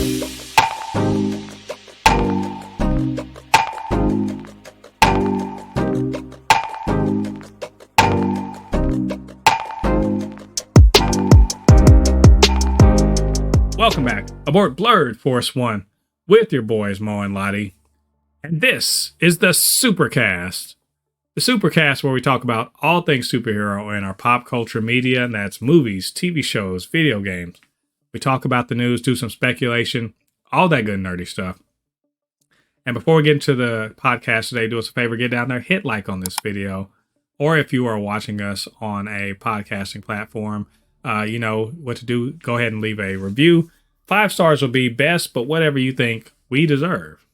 Welcome back aboard Blurred Force One with your boys Mo and Lottie. And this is the Supercast. The Supercast where we talk about all things superhero in our pop culture media, and that's movies, TV shows, video games. We talk about the news, do some speculation, all that good nerdy stuff. And before we get into the podcast today, do us a favor, get down there, hit like on this video. Or if you are watching us on a podcasting platform, you know what to do. Go ahead and leave a review. 5 stars will be best, but whatever you think we deserve.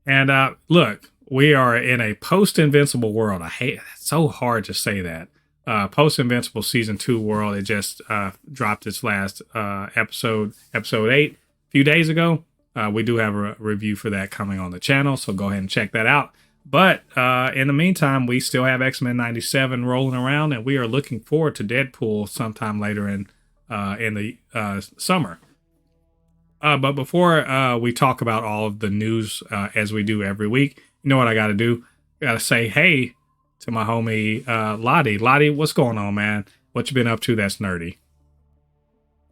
And look, we are in a post-Invincible world. I hate it's so hard to say that. Post-Invincible Season 2 world. It just dropped its last episode 8, a few days ago. We do have a review for that coming on the channel, so go ahead and check that out. But in the meantime, we still have X-Men 97 rolling around, and we are looking forward to Deadpool sometime later in the summer. But before we talk about all of the news as we do every week, you know what I got to do? I got to say hey to my homie Lottie. Lottie, what's going on, man? What you been up to that's nerdy?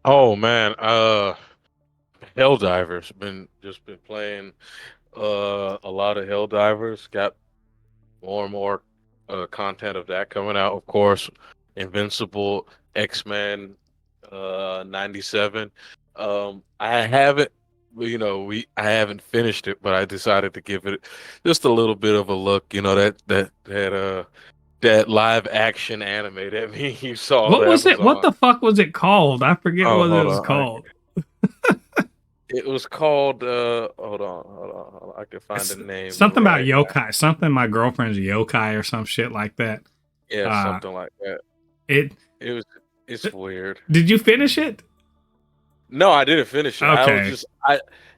Oh man, Helldivers. Been playing a lot of Helldivers. Got more and more content of that coming out. Of course, Invincible, X-Men 97. I haven't, I haven't finished it, but I decided to give it just a little bit of a look. You know, that live action anime that you saw. What was it? What the fuck was it called? I forget what it was called. It was called. Hold on. I can find the name. Something about yokai. Something my girlfriend's yokai or some shit like that. Yeah, something like that. It's weird. Did you finish it? No, I didn't finish it. Okay.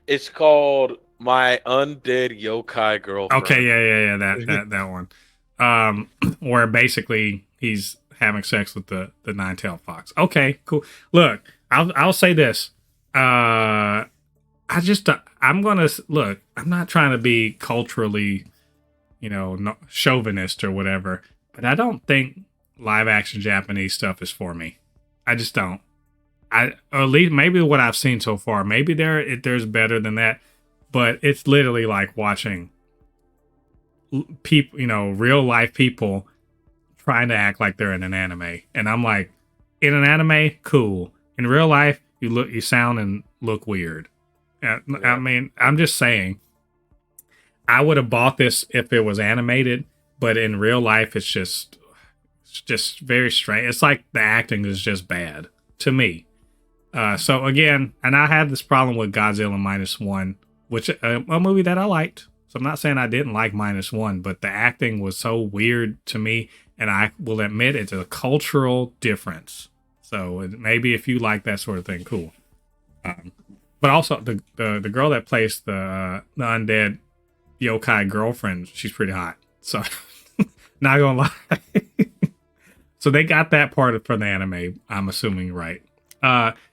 It's called My Undead Yokai Girlfriend. Okay, yeah, that one. Where basically he's having sex with the nine-tailed fox. Okay, cool. Look, I'll say this. I'm not trying to be culturally, chauvinist or whatever, but I don't think live action Japanese stuff is for me. I just don't. Or at least maybe what I've seen so far. Maybe there's better than that, but it's literally like watching people, real life people trying to act like they're in an anime. And I'm like, in an anime, cool. In real life, you sound and look weird. I mean, I'm just saying, I would have bought this if it was animated, but in real life, it's just very strange. It's like the acting is just bad to me. So again, and I had this problem with Godzilla -1, which a movie that I liked. So I'm not saying I didn't like -1, but the acting was so weird to me, and I will admit it's a cultural difference. So maybe if you like that sort of thing, cool. But also the girl that plays the undead yokai girlfriend, she's pretty hot. So not gonna lie. So they got that part from the anime, I'm assuming, right?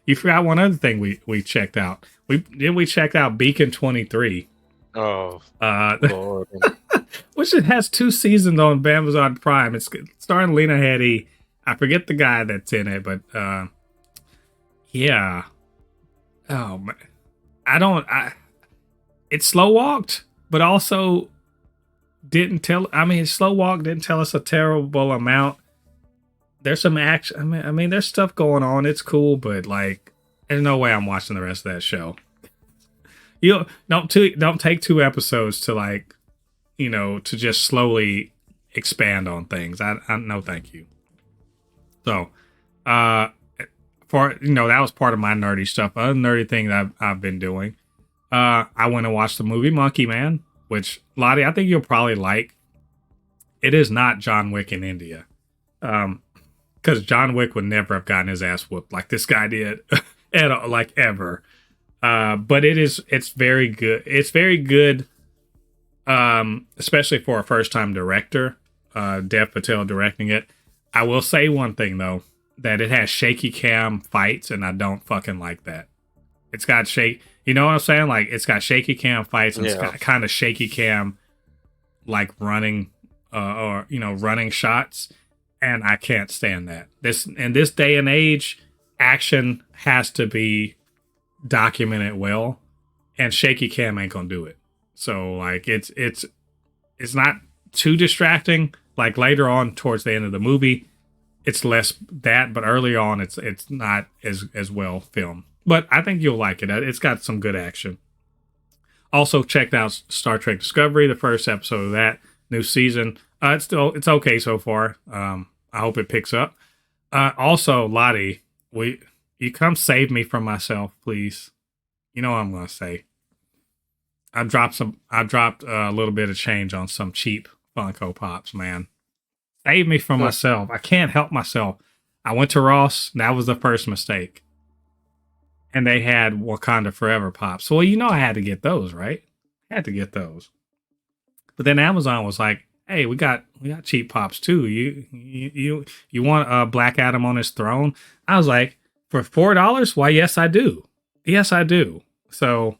You forgot one other thing we checked out. We checked out Beacon 23. Oh, Lord. Which it has 2 seasons on Amazon Prime. It's starring Lena Headey. I forget the guy that's in it, but yeah. Oh man, it's slow walked, but also didn't tell. I mean, slow walk didn't tell us a terrible amount. There's some action. I mean, there's stuff going on. It's cool, but like, there's no way I'm watching the rest of that show. You don't take 2 episodes to like, to just slowly expand on things. I no, thank you. So, that was part of my nerdy stuff. Other nerdy thing that I've been doing. I went and watched the movie Monkey Man, which Lottie, I think you'll probably like. It is not John Wick in India. Because John Wick would never have gotten his ass whooped like this guy did, ever. But it's very good. It's very good, especially for a first-time director, Dev Patel directing it. I will say one thing though, that it has shaky cam fights, and I don't fucking like that. It's got shake. You know what I'm saying? Like it's got shaky cam fights and it's Yeah. got kind of shaky cam, like running, or running shots. And I can't stand that. In this day and age, action has to be documented well, and shaky cam ain't gonna do it. So like it's not too distracting. Like later on towards the end of the movie, it's less that, but early on it's not as well filmed. But I think you'll like it. It's got some good action. Also checked out Star Trek Discovery, the first episode of that new season. It's okay so far. I hope it picks up. Also, Lottie, you come save me from myself, please. You know what I'm gonna say. I dropped a little bit of change on some cheap Funko Pops, man. Save me from myself. I can't help myself. I went to Ross. That was the first mistake. And they had Wakanda Forever Pops. So, I had to get those, right? I had to get those. But then Amazon was like, hey, we got cheap Pops too. You want Black Adam on his throne? I was like, for $4? Why, yes, I do. Yes, I do. So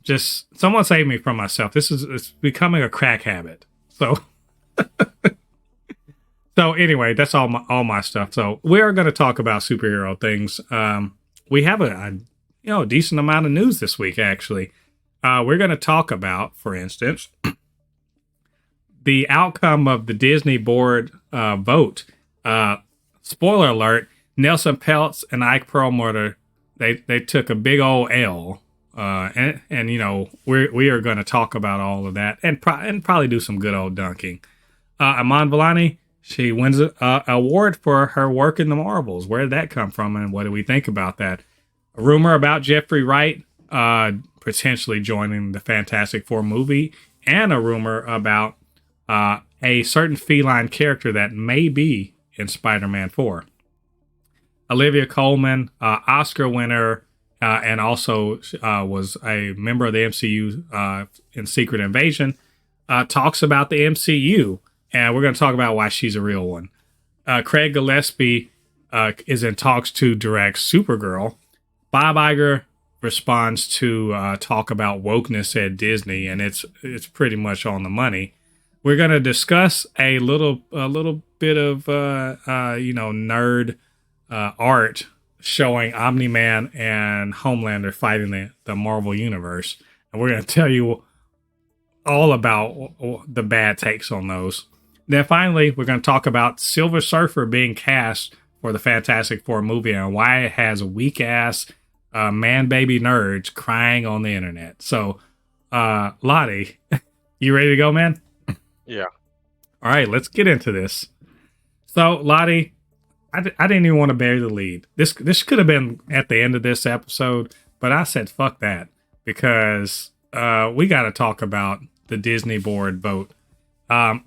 just someone save me from myself. It's becoming a crack habit. So so anyway, that's all my stuff. So we are going to talk about superhero things. We have a decent amount of news this week, actually. We're going to talk about, for instance, the outcome of the Disney board vote. Spoiler alert: Nelson Peltz and Ike Perlmutter, they took a big old L. And we are going to talk about all of that and probably do some good old dunking. Iman Vellani, she wins an award for her work in the Marvels. Where did that come from, and what do we think about that? A rumor about Jeffrey Wright potentially joining the Fantastic Four movie, and a rumor about a certain feline character that may be in Spider-Man 4. Olivia Colman, Oscar winner, and also was a member of the MCU in Secret Invasion, talks about the MCU, and we're going to talk about why she's a real one. Craig Gillespie is in talks to direct Supergirl. Bob Iger responds to talk about wokeness at Disney, and it's pretty much on the money. We're going to discuss a little bit of nerd art showing Omni-Man and Homelander fighting the Marvel Universe. And we're going to tell you all about the bad takes on those. Then finally, we're going to talk about Silver Surfer being cast for the Fantastic Four movie and why it has weak-ass man-baby nerds crying on the internet. So, Lottie, you ready to go, man? Yeah. All right, let's get into this. So, Lottie, I didn't even want to bury the lead. This could have been at the end of this episode, but I said fuck that because we got to talk about the Disney board vote. I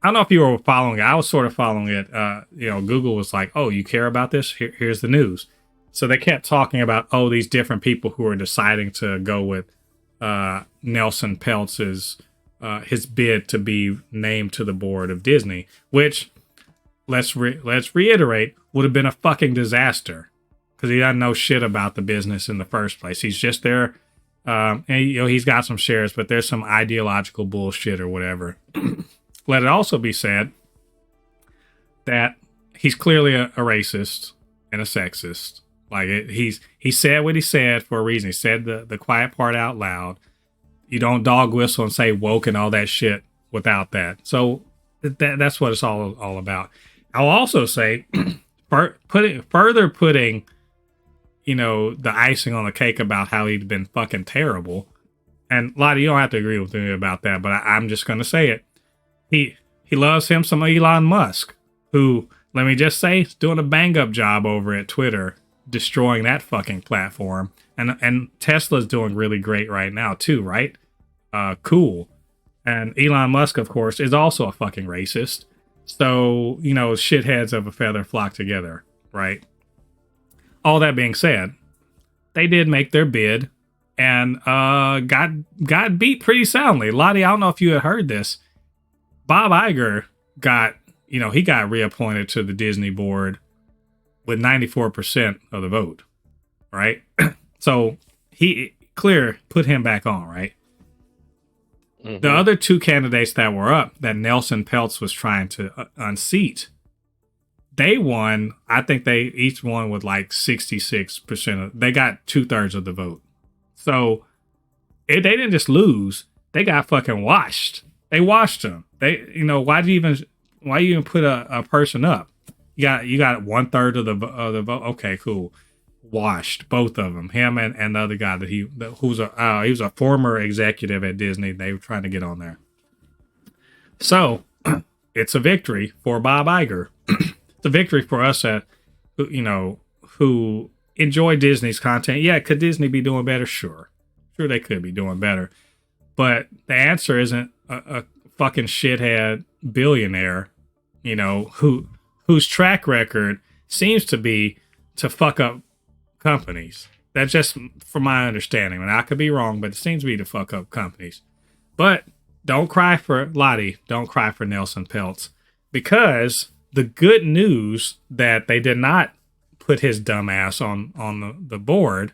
don't know if you were following it. I was sort of following it. Google was like, "Oh, you care about this? Here's the news." So they kept talking about these different people who are deciding to go with Nelson Peltz's his bid to be named to the board of Disney, which let's reiterate, would have been a fucking disaster because he doesn't know shit about the business in the first place. He's just there, and he's got some shares, but there's some ideological bullshit or whatever. Let it also be said that he's clearly a racist and a sexist. Like he said what he said for a reason. He said the quiet part out loud. You don't dog whistle and say woke and all that shit without that. So that's what it's all about. I'll also say, putting the icing on the cake about how he'd been fucking terrible. And Lottie, you don't have to agree with me about that, but I'm just going to say it. He loves him some Elon Musk, who, let me just say, is doing a bang-up job over at Twitter, destroying that fucking platform. And Tesla's doing really great right now, too, right? Cool. And Elon Musk, of course, is also a fucking racist. So, shitheads of a feather flock together, right? All that being said, they did make their bid and got beat pretty soundly. Lottie, I don't know if you had heard this. Bob Iger got reappointed to the Disney board with 94% of the vote. right? So he clear put him back on, right? Mm-hmm. The other two candidates that were up that Nelson Peltz was trying to unseat, they won. I think they each won with like 66%. They got 2/3 of the vote. So they didn't just lose; they got fucking washed. They washed them. Why you even put a person up? You got 1/3 of the vote. Okay, cool. Washed both of them, him and the other guy he was a former executive at Disney. They were trying to get on there. So it's a victory for Bob Iger. It's a victory for us who enjoy Disney's content. Yeah, could Disney be doing better? Sure they could be doing better, but the answer isn't a fucking shithead billionaire, whose track record seems to be to fuck up companies. That's just from my understanding, and I could be wrong, but it seems to be to fuck up companies. But don't cry for Lottie. Don't cry for Nelson Peltz, because the good news that they did not put his dumb ass on the board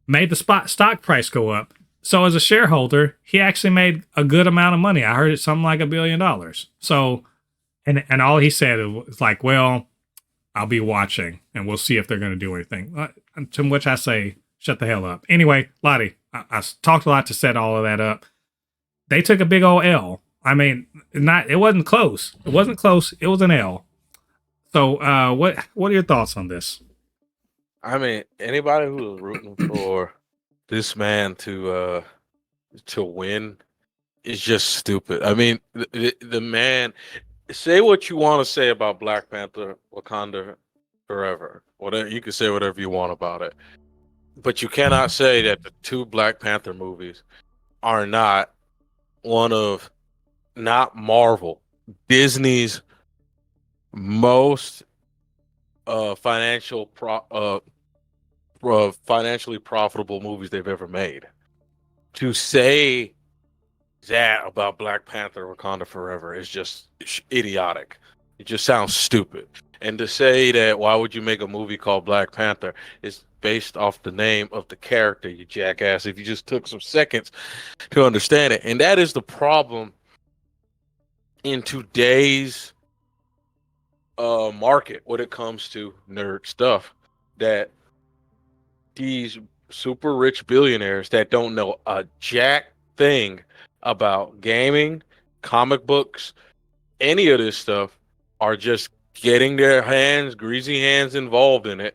made the stock price go up. So as a shareholder, he actually made a good amount of money. I heard it's something like $1 billion. So, and all he said was like, well, I'll be watching and we'll see if they're going to do anything. To which I say, shut the hell up. Anyway, Lottie, I talked a lot to set all of that up. They took a big old L. I mean, it wasn't close. It wasn't close. It was an L. So, what are your thoughts on this? I mean, anybody who is rooting for this man to win is just stupid. I mean, the man. Say what you want to say about Black Panther, Wakanda Forever. Whatever, you can say whatever you want about it, but you cannot say that the two Black Panther movies are not Marvel, Disney's most financially profitable movies they've ever made. To say that about Black Panther Wakanda Forever is just idiotic. It just sounds stupid. And to say that why would you make a movie called Black Panther is based off the name of the character, you jackass, if you just took some seconds to understand it. And that is the problem in today's market when it comes to nerd stuff, that these super rich billionaires that don't know a jack thing about gaming, comic books, any of this stuff, are just getting their greasy hands involved in it,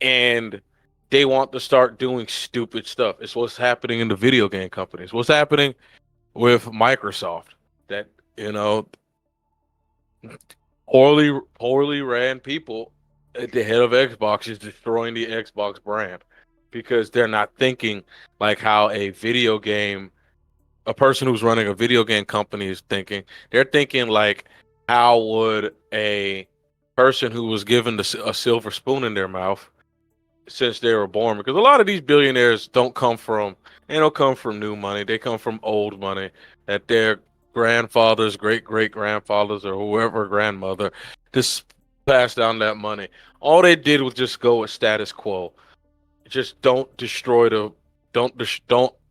and they want to start doing stupid stuff. It's what's happening in the video game companies. What's happening with Microsoft, that poorly ran people at the head of Xbox is destroying the Xbox brand, because they're not thinking like how a person who's running a video game company is thinking. They're thinking like, how would a person who was given a silver spoon in their mouth since they were born? Because a lot of these billionaires don't come from new money. They come from old money that their grandfathers, great-great-grandfathers, or whoever grandmother just passed down that money. All they did was just go with status quo. Just don't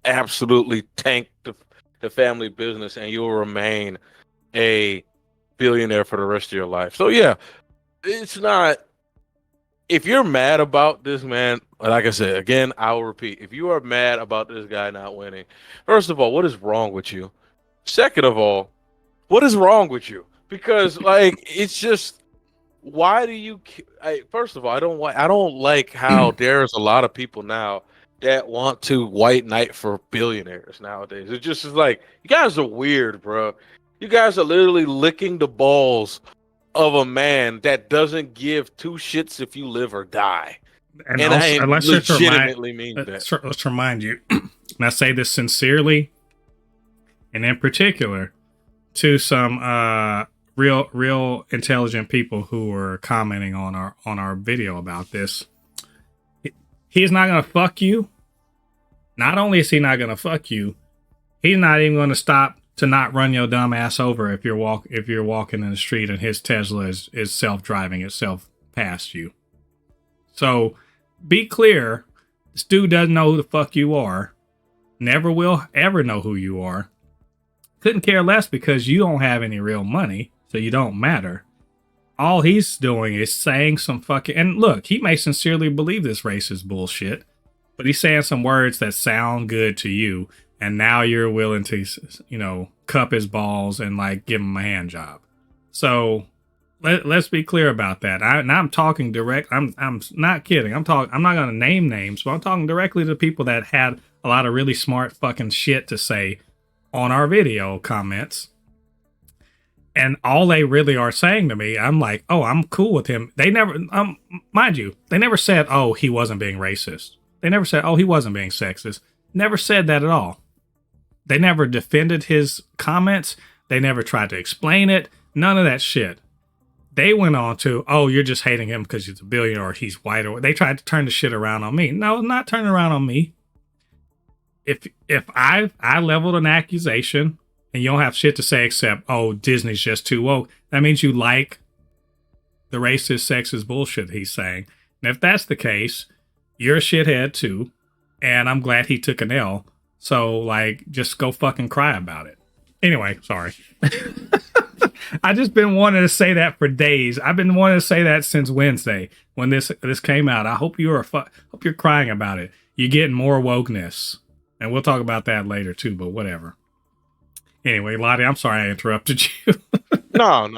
absolutely tank the family business, and you'll remain a billionaire for the rest of your life. So yeah, it's not. If you're mad about this man, like I said, again, I'll repeat, if you are mad about this guy not winning, first of all, what is wrong with you? Second of all, what is wrong with you? Because it's just, why do you? First of all, I don't like how there's a lot of people now that want to white knight for billionaires nowadays. It just is like, you guys are weird, bro. You guys are literally licking the balls of a man that doesn't give two shits if you live or die. And I legitimately mean that. Let's remind you, and I say this sincerely, and in particular to some real intelligent people who were commenting on our video about this. He's not gonna fuck you. Not only is he not gonna fuck you, he's not even gonna stop to not run your dumb ass over if you're walking in the street and his Tesla is self-driving itself past you. So be clear, this dude doesn't know who the fuck you are. Never will ever know who you are. Couldn't care less because you don't have any real money, so you don't matter. All he's doing is saying some fucking... And look, he may sincerely believe this racist bullshit, but he's saying some words that sound good to you, and now you're willing to, you know, cup his balls and, like, give him a hand job. So... Let's be clear about that. I'm talking direct. I'm not kidding. I'm not going to name names, but I'm talking directly to people that had a lot of really smart fucking shit to say on our video comments. And all they really are saying to me, I'm like, oh, I'm cool with him. They never, mind you, they never said, oh, he wasn't being racist. They never said, oh, he wasn't being sexist. Never said that at all. They never defended his comments. They never tried to explain it. None of that shit. They went on to, oh, you're just hating him because he's a billionaire or he's white, or they tried to turn the shit around on me. No, not turning around on me. If I leveled an accusation and you don't have shit to say except, oh, Disney's just too woke, that means you like the racist, sexist bullshit he's saying. And if that's the case, you're a shithead too. And I'm glad he took an L. So, like, just go fucking cry about it. Anyway, sorry. I just been wanting to say that for days. I've been wanting to say that since Wednesday when this came out. I hope you're crying about it. You're getting more wokeness, and we'll talk about that later too. But whatever. Anyway, Lottie, I'm sorry I interrupted you. No.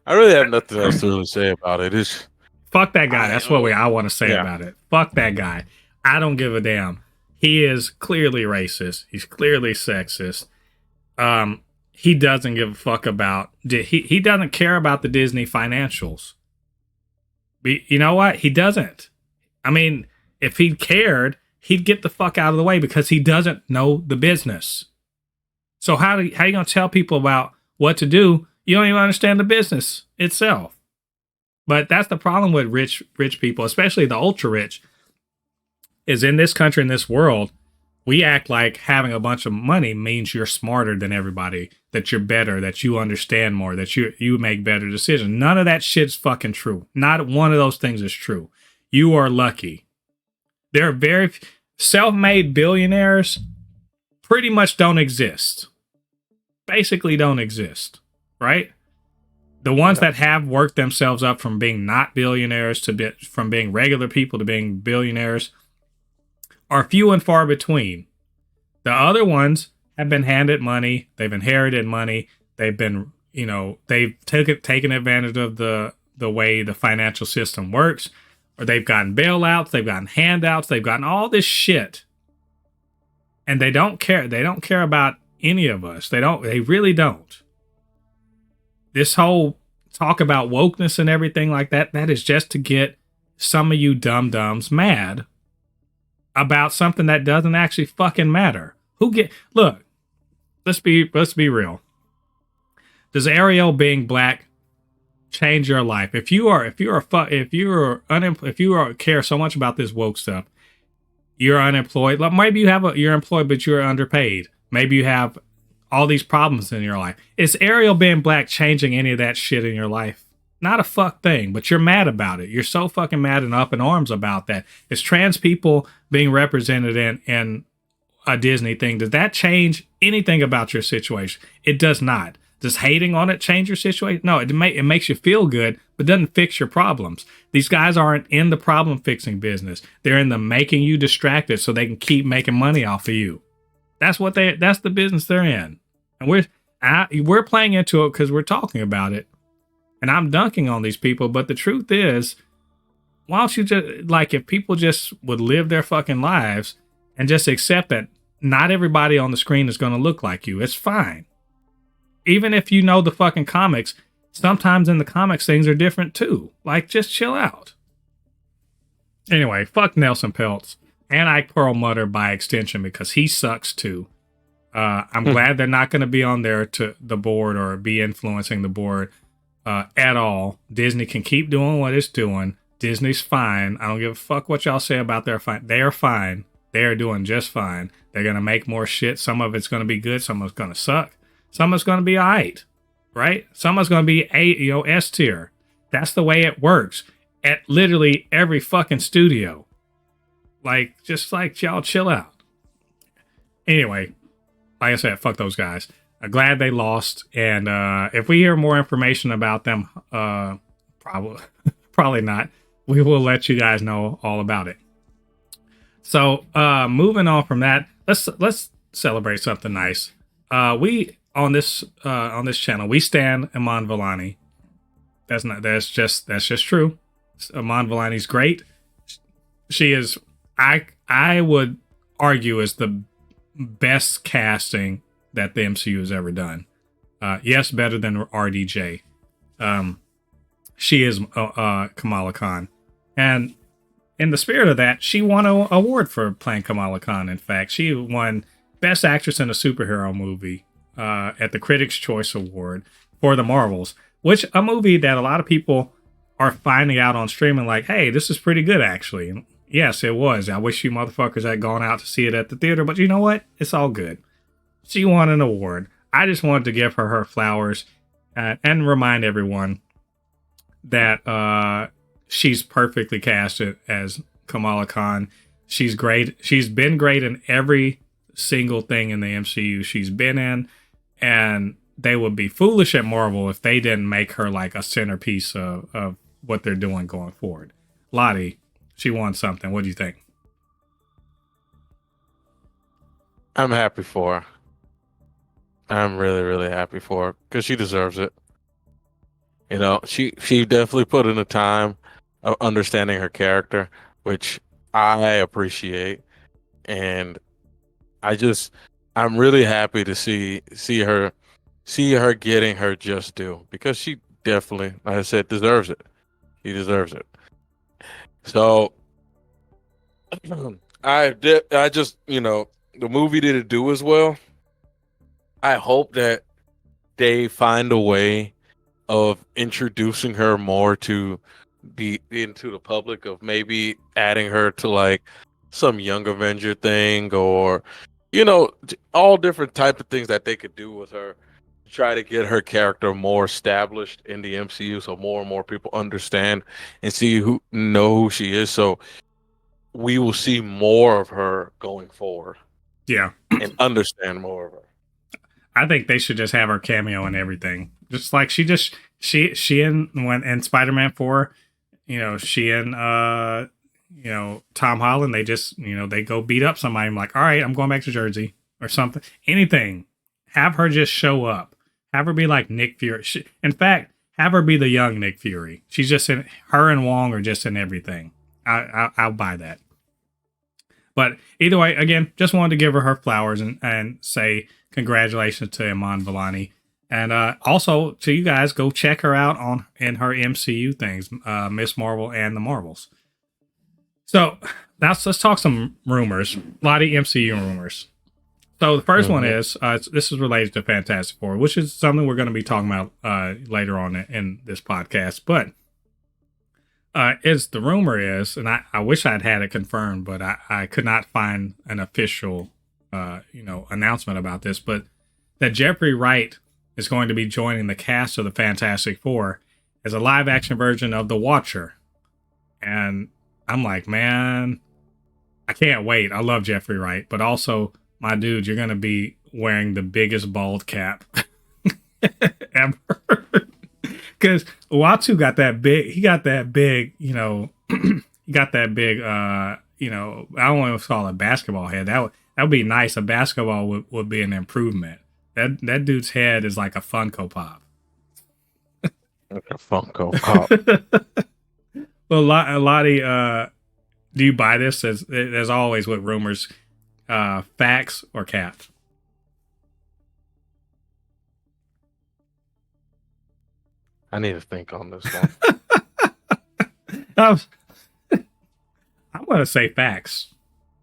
I really have nothing else to really say about it. It's fuck that guy. That's what I want to say about it. Fuck that guy. I don't give a damn. He is clearly racist. He's clearly sexist. He doesn't give a fuck about... He doesn't care about the Disney financials. You know what? He doesn't. I mean, if he cared, he'd get the fuck out of the way because he doesn't know the business. So how you going to tell people about what to do? You don't even understand the business itself. But that's the problem with rich people, especially the ultra rich, is in this country, in this world, we act like having a bunch of money means you're smarter than everybody, that you're better, that you understand more, that you make better decisions. None of that shit's fucking true. Not one of those things is true. You are lucky. There are very self-made billionaires pretty much don't exist. Basically don't exist, right? The ones that have worked themselves up from being not billionaires from being regular people to being billionaires are few and far between. The other ones have been handed money. They've inherited money. They've been, they've taken advantage of the way the financial system works, or they've gotten bailouts. They've gotten handouts. They've gotten all this shit. And they don't care. They don't care about any of us. They really don't. This whole talk about wokeness and everything like that, that is just to get some of you dum-dums mad about something that doesn't actually fucking matter. Look, let's be real. Does Ariel being black change your life? If you care so much about this woke stuff, you're unemployed. Like maybe you're employed, but you're underpaid. Maybe you have all these problems in your life. Is Ariel being black changing any of that shit in your life? Not a fuck thing, but you're mad about it. You're so fucking mad and up in arms about that. Is trans people being represented in a Disney thing, does that change anything about your situation? It does not. Does hating on it change your situation? No, it makes you feel good, but doesn't fix your problems. These guys aren't in the problem fixing business. They're in the making you distracted so they can keep making money off of you. That's the business they're in. And we're playing into it because we're talking about it. And I'm dunking on these people, but the truth is, why don't you just, if people just would live their fucking lives and just accept that not everybody on the screen is going to look like you. It's fine. Even if you know the fucking comics, sometimes in the comics things are different too. Just chill out. Anyway, fuck Nelson Peltz and Ike Perlmutter by extension because he sucks too. I'm glad they're not going to be on there to the board or be influencing the board at all. Disney can keep doing what it's doing. Disney's fine. I don't give a fuck what y'all say about their fine. They are fine. They are doing just fine. They're going to make more shit. Some of it's going to be good. Some of it's going to suck. Some of it's going to be all right, right? Some of it's going to be S tier. That's the way it works. at literally every fucking studio. Like, just like, y'all chill out. Anyway, like I said, fuck those guys. I'm glad they lost. And if we hear more information about them, probably not, we will let you guys know all about it. So moving on from that, let's celebrate something nice. We on this channel, we stand Iman Vellani. That's just true. Iman Vellani's great. She is, I would argue, is the best casting that the MCU has ever done. Yes, better than RDJ. She is Kamala Khan, and in the spirit of that, she won an award for playing Kamala Khan. In fact, she won Best Actress in a Superhero Movie at the Critics' Choice Award for The Marvels, which a movie that a lot of people are finding out on streaming like, hey, this is pretty good, actually. And yes, it was. I wish you motherfuckers had gone out to see it at the theater, but you know what? It's all good. She won an award. I just wanted to give her flowers and remind everyone that she's perfectly casted as Kamala Khan. She's great. She's been great in every single thing in the MCU she's been in, and they would be foolish at Marvel if they didn't make her like a centerpiece of what they're doing going forward. Lottie, she won something. What do you think? I'm happy for her. I'm really, really happy for her because she deserves it. You know, she definitely put in the time of understanding her character, which I appreciate, and I'm really happy to see her getting her just due because she definitely, like I said, deserves it. She deserves it. So I just, the movie didn't do as well. I hope that they find a way of introducing her more into the public, of maybe adding her to like some Young Avenger thing, or all different type of things that they could do with her to try to get her character more established in the MCU, so more and more people understand and know who she is, so we will see more of her going forward. Yeah. And understand more of her. I think they should just have her cameo in everything. Just like she in Spider-Man 4, she and Tom Holland, they just, they go beat up somebody. I'm like, all right, I'm going back to Jersey or something. Anything. Have her just show up. Have her be like Nick Fury. In fact, have her be the young Nick Fury. She's just in, her and Wong are just in everything. I'll buy that. But either way, again, just wanted to give her flowers and say congratulations to Iman Vellani. And also to you guys, go check her out in her MCU things, Miss Marvel and the Marvels. So let's talk some rumors. A lot of MCU rumors. So the first one is, this is related to Fantastic Four, which is something we're going to be talking about later on in this podcast. But the rumor is, and I wish I'd had it confirmed, but I could not find an official, announcement about this, but that Jeffrey Wright is going to be joining the cast of the Fantastic Four as a live action version of The Watcher. And I'm like, man, I can't wait. I love Jeffrey Wright, but also, my dude, you're going to be wearing the biggest bald cap ever. Because Uatu got that big, he got that big, he got that big, I don't want to call it basketball head. That would be nice. A basketball would be an improvement. That dude's head is like a Funko Pop. Like a Funko Pop. Well, Lottie, do you buy this? As always with rumors, facts or cap? I need to think on this one. I'm going to say facts.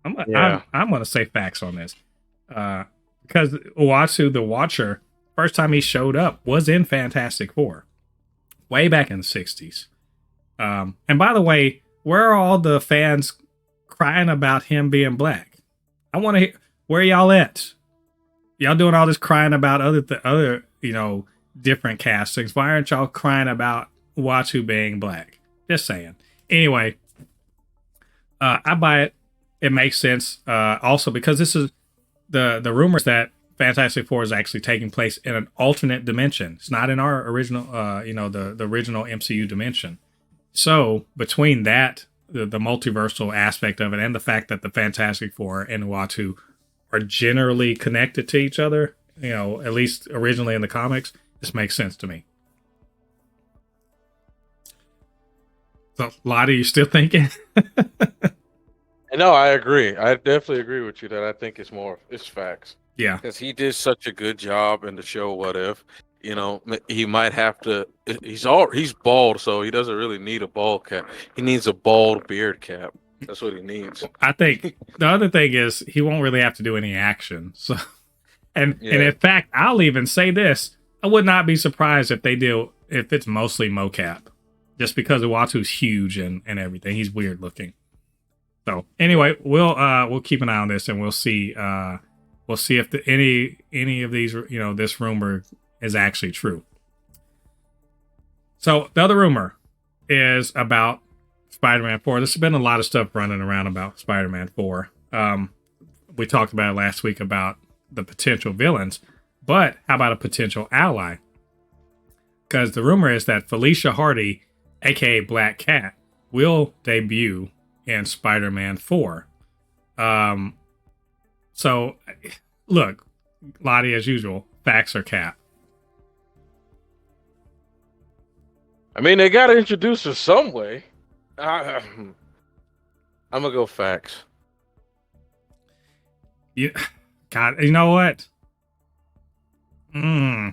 I'm going to say facts on this. Because Uatu, the Watcher, first time he showed up was in Fantastic Four. Way back in the 60s. And by the way, where are all the fans crying about him being black? I want to hear, where y'all at? Y'all doing all this crying about other different castings. Why aren't y'all crying about Uatu being black? Just saying. Anyway, I buy it. It makes sense. Also, because this is the rumors that Fantastic Four is actually taking place in an alternate dimension. It's not in our original, the original MCU dimension. So between that, the multiversal aspect of it, and the fact that the Fantastic Four and Uatu are generally connected to each other, at least originally in the comics, this makes sense to me. So, Lottie, you still thinking? No, I agree. I definitely agree with you that I think it's facts. Yeah. Because he did such a good job in the show What If. He might have to. He's bald, so he doesn't really need a bald cap. He needs a bald beard cap. That's what he needs. I think the other thing is he won't really have to do any action. So, and in fact, I'll even say this: I would not be surprised if it's mostly mocap, just because Uatu's huge and everything. He's weird looking. So anyway, we'll keep an eye on this, and we'll see if any of these, this rumor is actually true. So the other rumor is about Spider-Man 4. There's been a lot of stuff running around about Spider-Man 4. We talked about it last week about the potential villains, but how about a potential ally? Because the rumor is that Felicia Hardy, aka Black Cat, will debut in Spider-Man 4. So, look, Lottie, as usual, facts or cap? I mean, they got to introduce her some way. I'm going to go facts. God, you know what?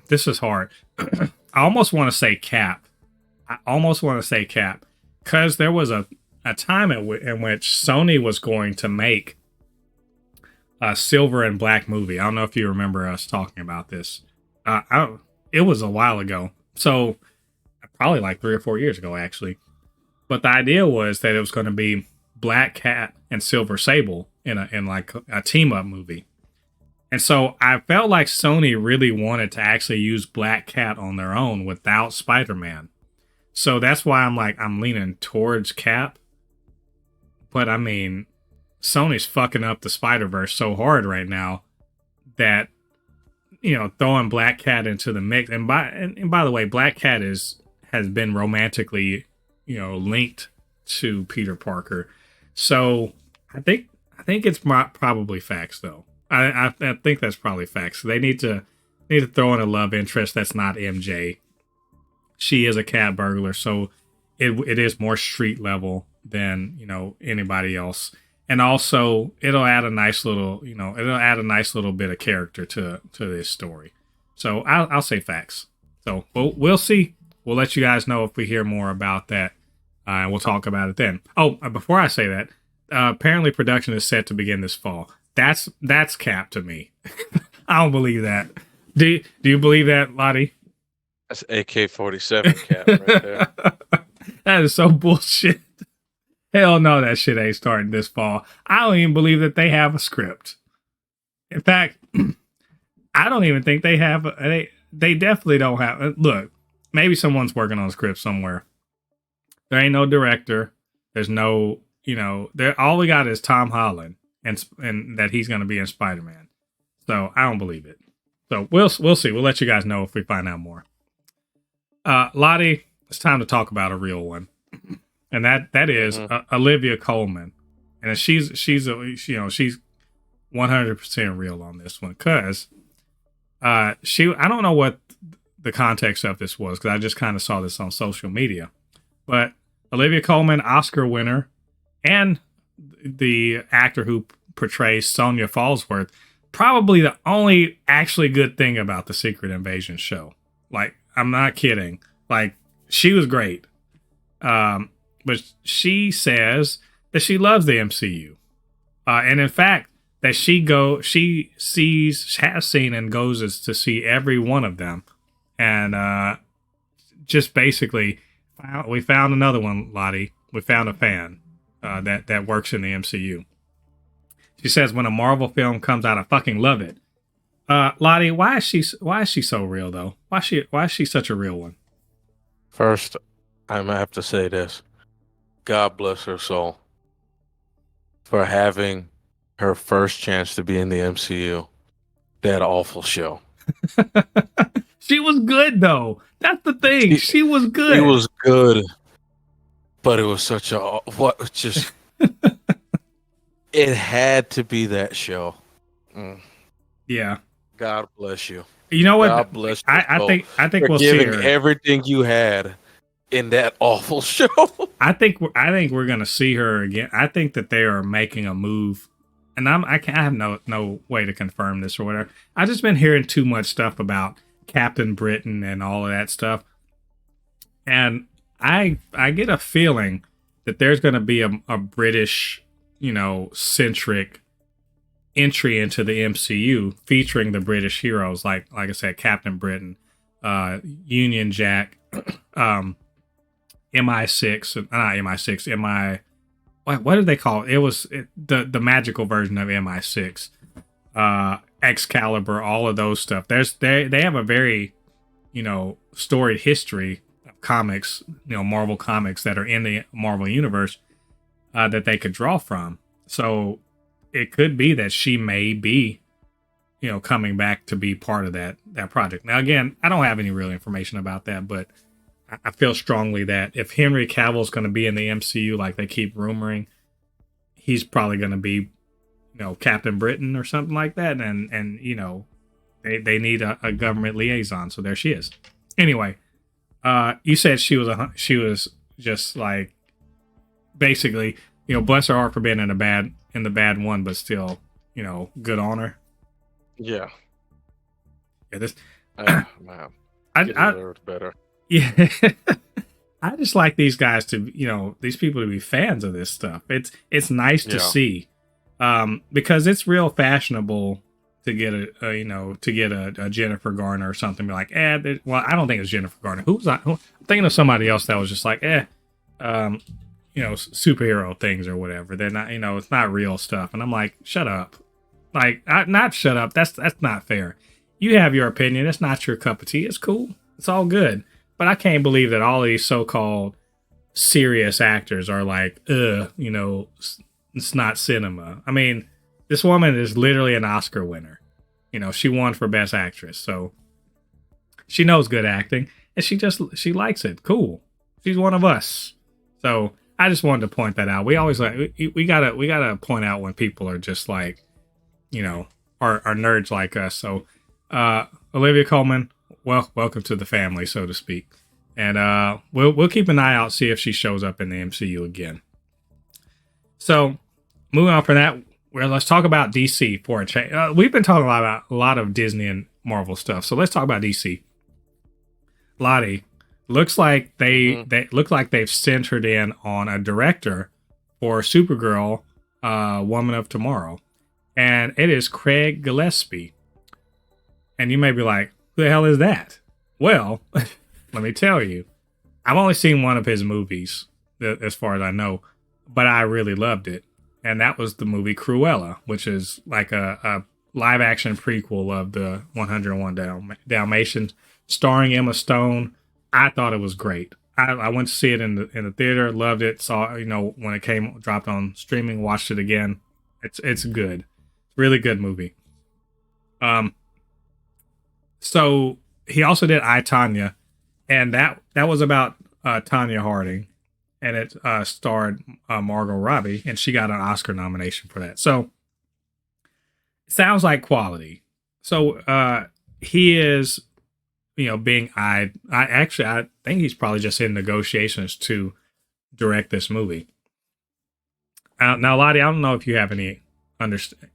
This is hard. I almost want to say cap. Because there was a time in which Sony was going to make a Silver and Black movie. I don't know if you remember us talking about this. It was a while ago. So probably like 3 or 4 years ago, actually. But the idea was that it was going to be Black Cat and Silver Sable in like a team up movie. And so I felt like Sony really wanted to actually use Black Cat on their own without Spider-Man. So that's why I'm leaning towards Cap. But I mean, Sony's fucking up the Spider-Verse so hard right now that, throwing Black Cat into the mix. And by the way, Black Cat has been romantically, linked to Peter Parker. So I think it's probably facts, though. I think that's probably facts. They need to throw in a love interest that's not MJ. She is a cat burglar, so it is more street level than anybody else. And also, it'll add a nice little bit of character to this story. So I'll say facts. So we'll see. We'll let you guys know if we hear more about that, and we'll talk about it then. Oh, before I say that, apparently production is set to begin this fall. That's cap to me. I don't believe that. Do you believe that, Lottie? That's AK-47 cap right there. That is so bullshit. Hell no, that shit ain't starting this fall. I don't even believe that they have a script. In fact, I don't even think they have. They definitely don't have. Look, maybe someone's working on a script somewhere. There ain't no director. There's no, all we got is Tom Holland and that he's going to be in Spider-Man. So I don't believe it. So we'll see. We'll let you guys know if we find out more. Lottie, it's time to talk about a real one. And that is Olivia Colman. And she's 100% real on this one, because I don't know what the context of this was, because I just kind of saw this on social media. But Olivia Colman, Oscar winner, and the actor who portrays Sonya Falsworth, probably the only actually good thing about the Secret Invasion show. Like, I'm not kidding. Like, she was great. But she says that she loves the MCU. And in fact, that she has seen and goes to see every one of them. And just basically, we found another one, Lottie. We found a fan that works in the MCU. She says, when a Marvel film comes out, I fucking love it. Lottie, why is she so real, though? Why is she such a real one? First, I'm gonna have to say this. God bless her soul for having her first chance to be in the MCU. That awful show. She was good though. That's the thing. She was good. It was good, but it was such a what? Just it had to be that show. Yeah. God bless you. You know what? God bless you. I think for we'll see giving her. everything you had in that awful show. I think we're gonna see her again. I think that they are making a move, and I have no way to confirm this or whatever. I've just been hearing too much stuff about Captain Britain and all of that stuff, and I get a feeling that there's gonna be a British, centric entry into the MCU featuring the British heroes, like I said, Captain Britain, Union Jack, MI6, not MI6, MI. What did they call it? It was the magical version of MI6, Excalibur, all of those stuff. They have a very, storied history of comics, Marvel comics that are in the Marvel universe that they could draw from. So it could be that she may be, coming back to be part of that project. Now, again, I don't have any real information about that, but I feel strongly that if Henry Cavill's going to be in the MCU, like they keep rumoring, he's probably going to be, Captain Britain or something like that. And they need a government liaison. So there she is. Anyway, you said she was just like, basically, bless her heart for being in the bad one, but still, good on her. Yeah. Yeah. This. Man, I deserved better. Yeah. I just like these guys to, these people to be fans of this stuff. It's nice to see, because it's real fashionable to get a Jennifer Garner or something. Be like, well, I don't think it's Jennifer Garner. I'm thinking of somebody else that was just like, superhero things or whatever. They're not, it's not real stuff. And I'm like, shut up. Like, not shut up. That's not fair. You have your opinion. It's not your cup of tea. It's cool. It's all good. But I can't believe that all these so-called serious actors are like, it's not cinema. I mean, this woman is literally an Oscar winner. She won for Best Actress. So she knows good acting and she likes it. Cool. She's one of us. So I just wanted to point that out. We always we gotta point out when people are just like, are nerds like us. So Olivia Colman, well, welcome to the family, so to speak. And we'll keep an eye out, see if she shows up in the MCU again. So moving on from that, let's talk about DC for a change. We've been talking about a lot of Disney and Marvel stuff, so let's talk about DC. Lottie, looks like they look like they've centered in on a director for Supergirl, Woman of Tomorrow, and it is Craig Gillespie. And you may be like, who the hell is that? Well, let me tell you. I've only seen one of his movies, as far as I know, but I really loved it. And that was the movie Cruella, which is like a live-action prequel of the 101 Dalmatians, starring Emma Stone. I thought it was great. I went to see it in the theater, loved it. Saw when it dropped on streaming, watched it again. It's good, really good movie. So he also did I, Tonya, and that was about Tonya Harding, and it starred Margot Robbie, and she got an Oscar nomination for that. So it sounds like quality. So he is, being eyed. I think he's probably just in negotiations to direct this movie. Now, Lottie, I don't know if you have any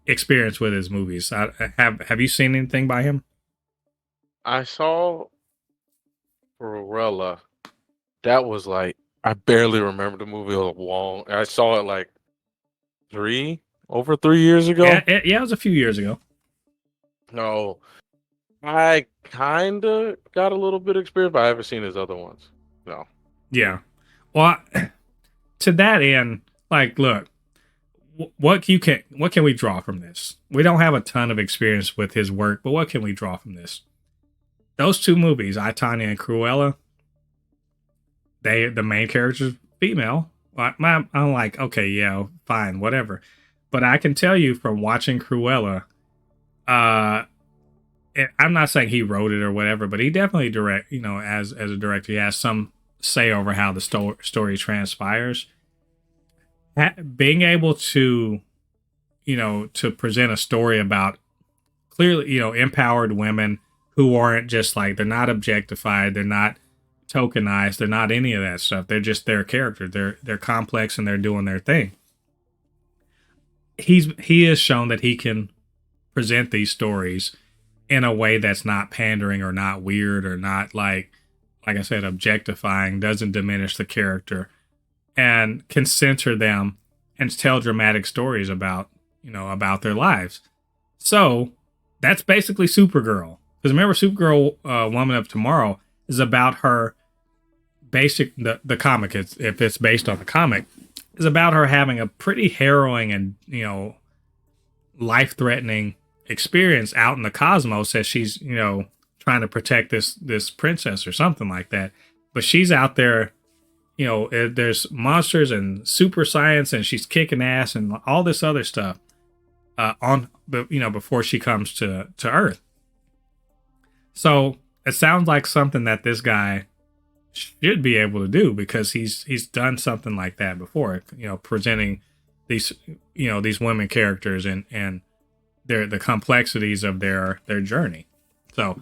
experience with his movies. Have you seen anything by him? I saw Cruella. That was like, I barely remember the movie long. I saw it like over 3 years ago. Yeah, it was a few years ago. No, I kind of got a little bit of experience, but I haven't seen his other ones. No. Yeah. Well, to that end, like, look, what can we draw from this? We don't have a ton of experience with his work, but what can we draw from this? Those two movies, I, Tonya and Cruella, the main character's female. I'm like, okay, yeah, fine, whatever. But I can tell you from watching Cruella, uh, I'm not saying he wrote it or whatever, but he definitely as a director, he has some say over how the story transpires. Being able to, to present a story about clearly, empowered women who aren't just like, they're not objectified, they're not tokenized, they're not any of that stuff. They're just their character. They're complex and they're doing their thing. He has shown that he can present these stories in a way that's not pandering or not weird or not like I said, objectifying, doesn't diminish the character, and can center them and tell dramatic stories about their lives. So that's basically Supergirl. Because remember, Supergirl, Woman of Tomorrow, is about her the comic. If it's based on the comic, is about her having a pretty harrowing and life-threatening experience out in the cosmos as she's trying to protect this princess or something like that. But she's out there, there's monsters and super science, and she's kicking ass and all this other stuff before she comes to Earth. So it sounds like something that this guy should be able to do, because he's done something like that before, presenting these women characters and the complexities of their journey. So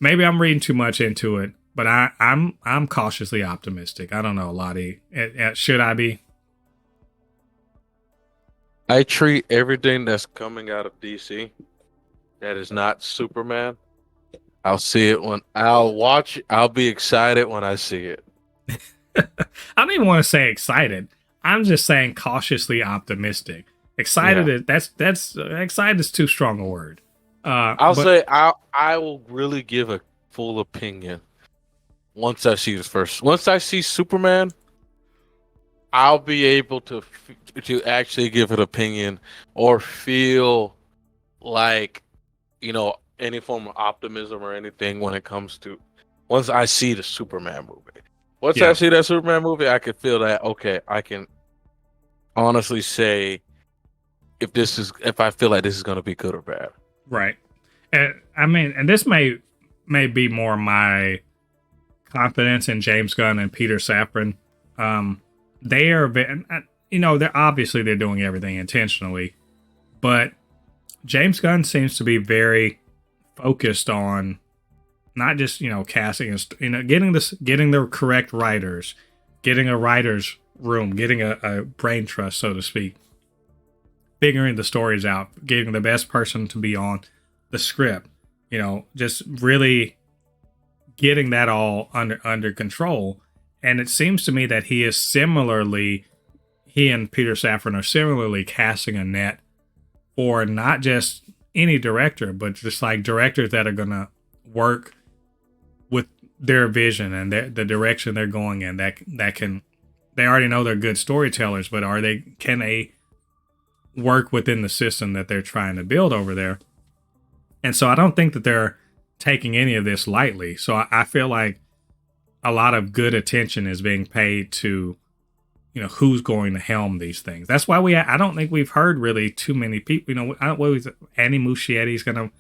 maybe I'm reading too much into it, but I'm cautiously optimistic. I don't know, Lottie. Should I be? I treat everything that's coming out of DC that is not Superman. I'll see it when I'll watch. I'll be excited when I see it. I don't even want to say excited. I'm just saying cautiously optimistic. Excited that's excited is too strong a word. Say I will really give a full opinion once I see this first. Once I see Superman, I'll be able to actually give an opinion or feel like any form of optimism or anything when it comes to once I see the Superman movie. Once I see that Superman movie, I can feel that, okay, I can honestly say if I feel like this is going to be good or bad. Right. And I mean, and this may be more my confidence in James Gunn and Peter Safran. They are, they're doing everything intentionally, but James Gunn seems to be very focused on not just casting and getting the correct writers, getting a writer's room, getting a brain trust, so to speak, figuring the stories out, getting the best person to be on the script, just really getting that all under control. And it seems to me that he and Peter Safran are similarly casting a net for not just any director, but just like directors that are going to work with their vision and the direction they're going in, that they already know they're good storytellers, but can they work within the system that they're trying to build over there? And so I don't think that they're taking any of this lightly. So I feel like a lot of good attention is being paid to who's going to helm these things. That's why I don't think we've heard really too many people. Andy Muschietti's going to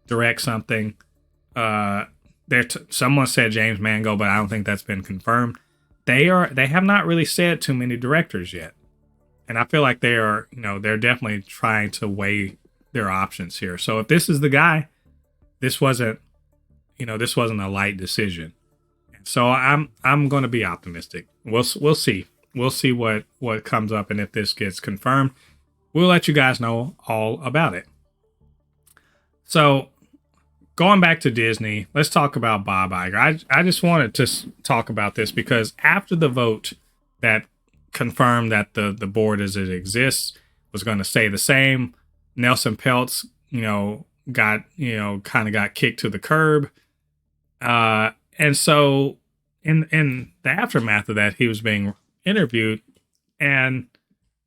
direct something. Someone said James Mango, but I don't think that's been confirmed. They have not really said too many directors yet, and I feel like they're definitely trying to weigh their options here. So if this is the guy, this wasn't a light decision. So I'm going to be optimistic. We'll see. We'll see what comes up, and if this gets confirmed, we'll let you guys know all about it. So, going back to Disney, let's talk about Bob Iger. I just wanted to talk about this because after the vote that confirmed that the board as it exists was going to stay the same, Nelson Peltz, got kicked to the curb. And so in the aftermath of that, he was being interviewed, and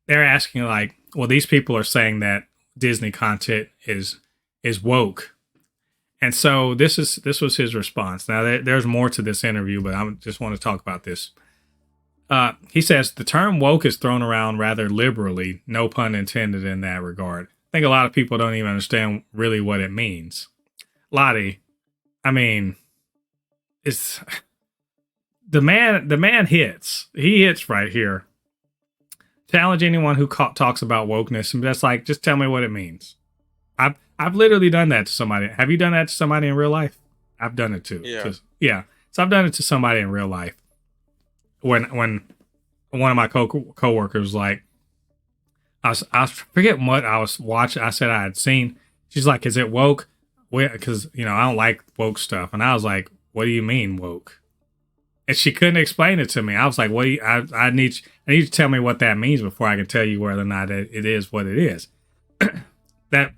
they're asking like, well, these people are saying that Disney content is woke. And so this was his response. Now there's more to this interview, but I just want to talk about this. He says the term woke is thrown around rather liberally, no pun intended in that regard. I think a lot of people don't even understand really what it means. Lottie, I mean, it's the man hits. He hits right here. Challenge anyone who talks about wokeness and just tell me what it means. I've literally done that to somebody. Have you done that to somebody in real life? I've done it too. Yeah. Yeah. So I've done it to somebody in real life. When one of my coworkers was like, I forget what I was watching. I said I had seen. She's like, "Is it woke?" Because I don't like woke stuff. And I was like, "What do you mean woke?" And she couldn't explain it to me. I was like, "What? I need you to tell me what that means before I can tell you whether or not it is what it is."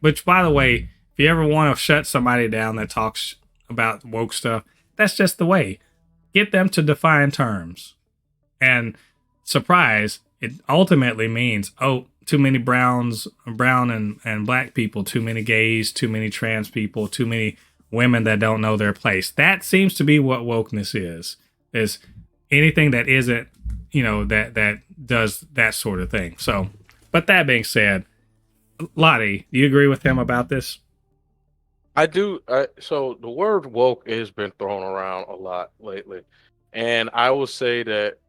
Which, by the way, if you ever want to shut somebody down that talks about woke stuff, that's just the way. Get them to define terms. And surprise, it ultimately means, too many brown and black people, too many gays, too many trans people, too many women that don't know their place. That seems to be what wokeness is anything that isn't, that does that sort of thing. So, but that being said, Lottie, do you agree with him about this? I do. So the word woke has been thrown around a lot lately. And I will say that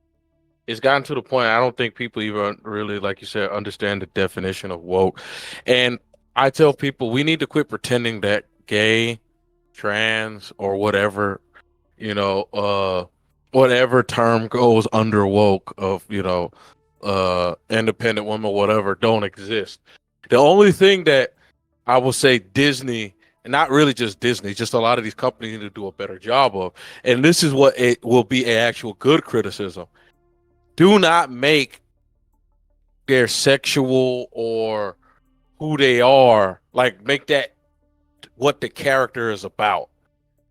it's gotten to the point I don't think people even really, like you said, understand the definition of woke. And I tell people we need to quit pretending that gay, trans, or whatever, whatever term goes under woke of, independent women, whatever, don't exist. The only thing that I will say Disney, and not really just Disney, just a lot of these companies need to do a better job of, and this is what it will be an actual good criticism. Do not make their sexual or who they are, like make that what the character is about.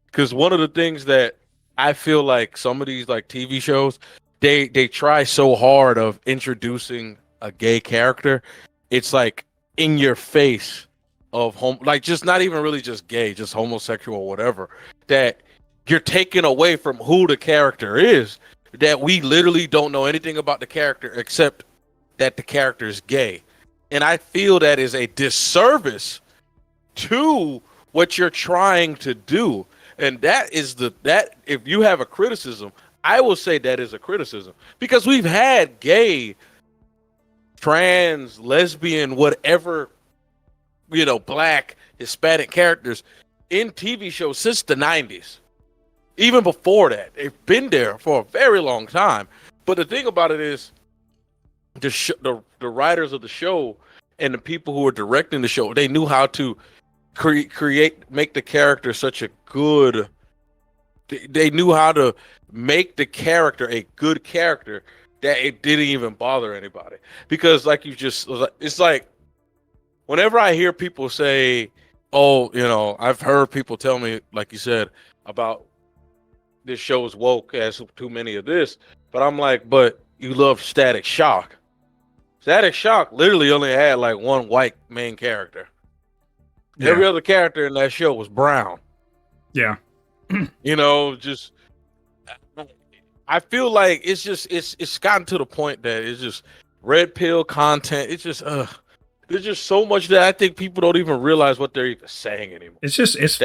Because one of the things that I feel like some of these like TV shows, they try so hard of introducing a gay character. It's like in your face of like just not even really just gay, just homosexual or whatever, that you're taking away from who the character is, that we literally don't know anything about the character except that the character is gay. And I feel that is a disservice to what you're trying to do. And that is that if you have a criticism, I will say that is a criticism, because we've had gay, trans, lesbian, whatever, black, Hispanic characters in TV shows since the 90s. Even before that, they've been there for a very long time. But the thing about it is, the writers of the show and the people who were directing the show, they knew how to make the character such a good. They knew how to make the character a good character that it didn't even bother anybody. Because, like it's like whenever I hear people say, I've heard people tell me, like you said, about this show is woke, has too many of this, but I'm like, but you love Static Shock. Static Shock literally only had like one white main character. Yeah. Every other character in that show was brown. Yeah. Just I feel like it's gotten to the point that it's just red pill content. It's just there's just so much that I think people don't even realize what they're even saying anymore. It's just it's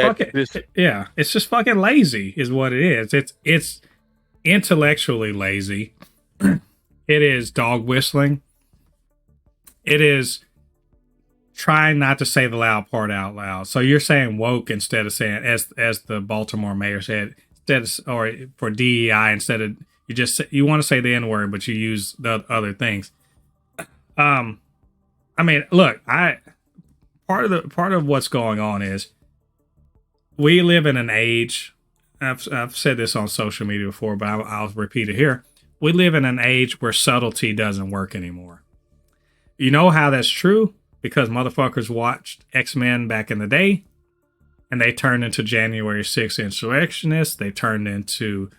just fucking lazy is what it is. It's intellectually lazy. It is dog whistling. It is trying not to say the loud part out loud. So you're saying woke instead of saying, as the Baltimore mayor said, or for DEI, instead of you want to say the N-word, but you use the other things. I mean, look, part of what's going on is we live in an age. I've said this on social media before, but I'll repeat it here. We live in an age where subtlety doesn't work anymore. You know how that's true? Because motherfuckers watched X-Men back in the day, and they turned into January 6th insurrectionists. They turned into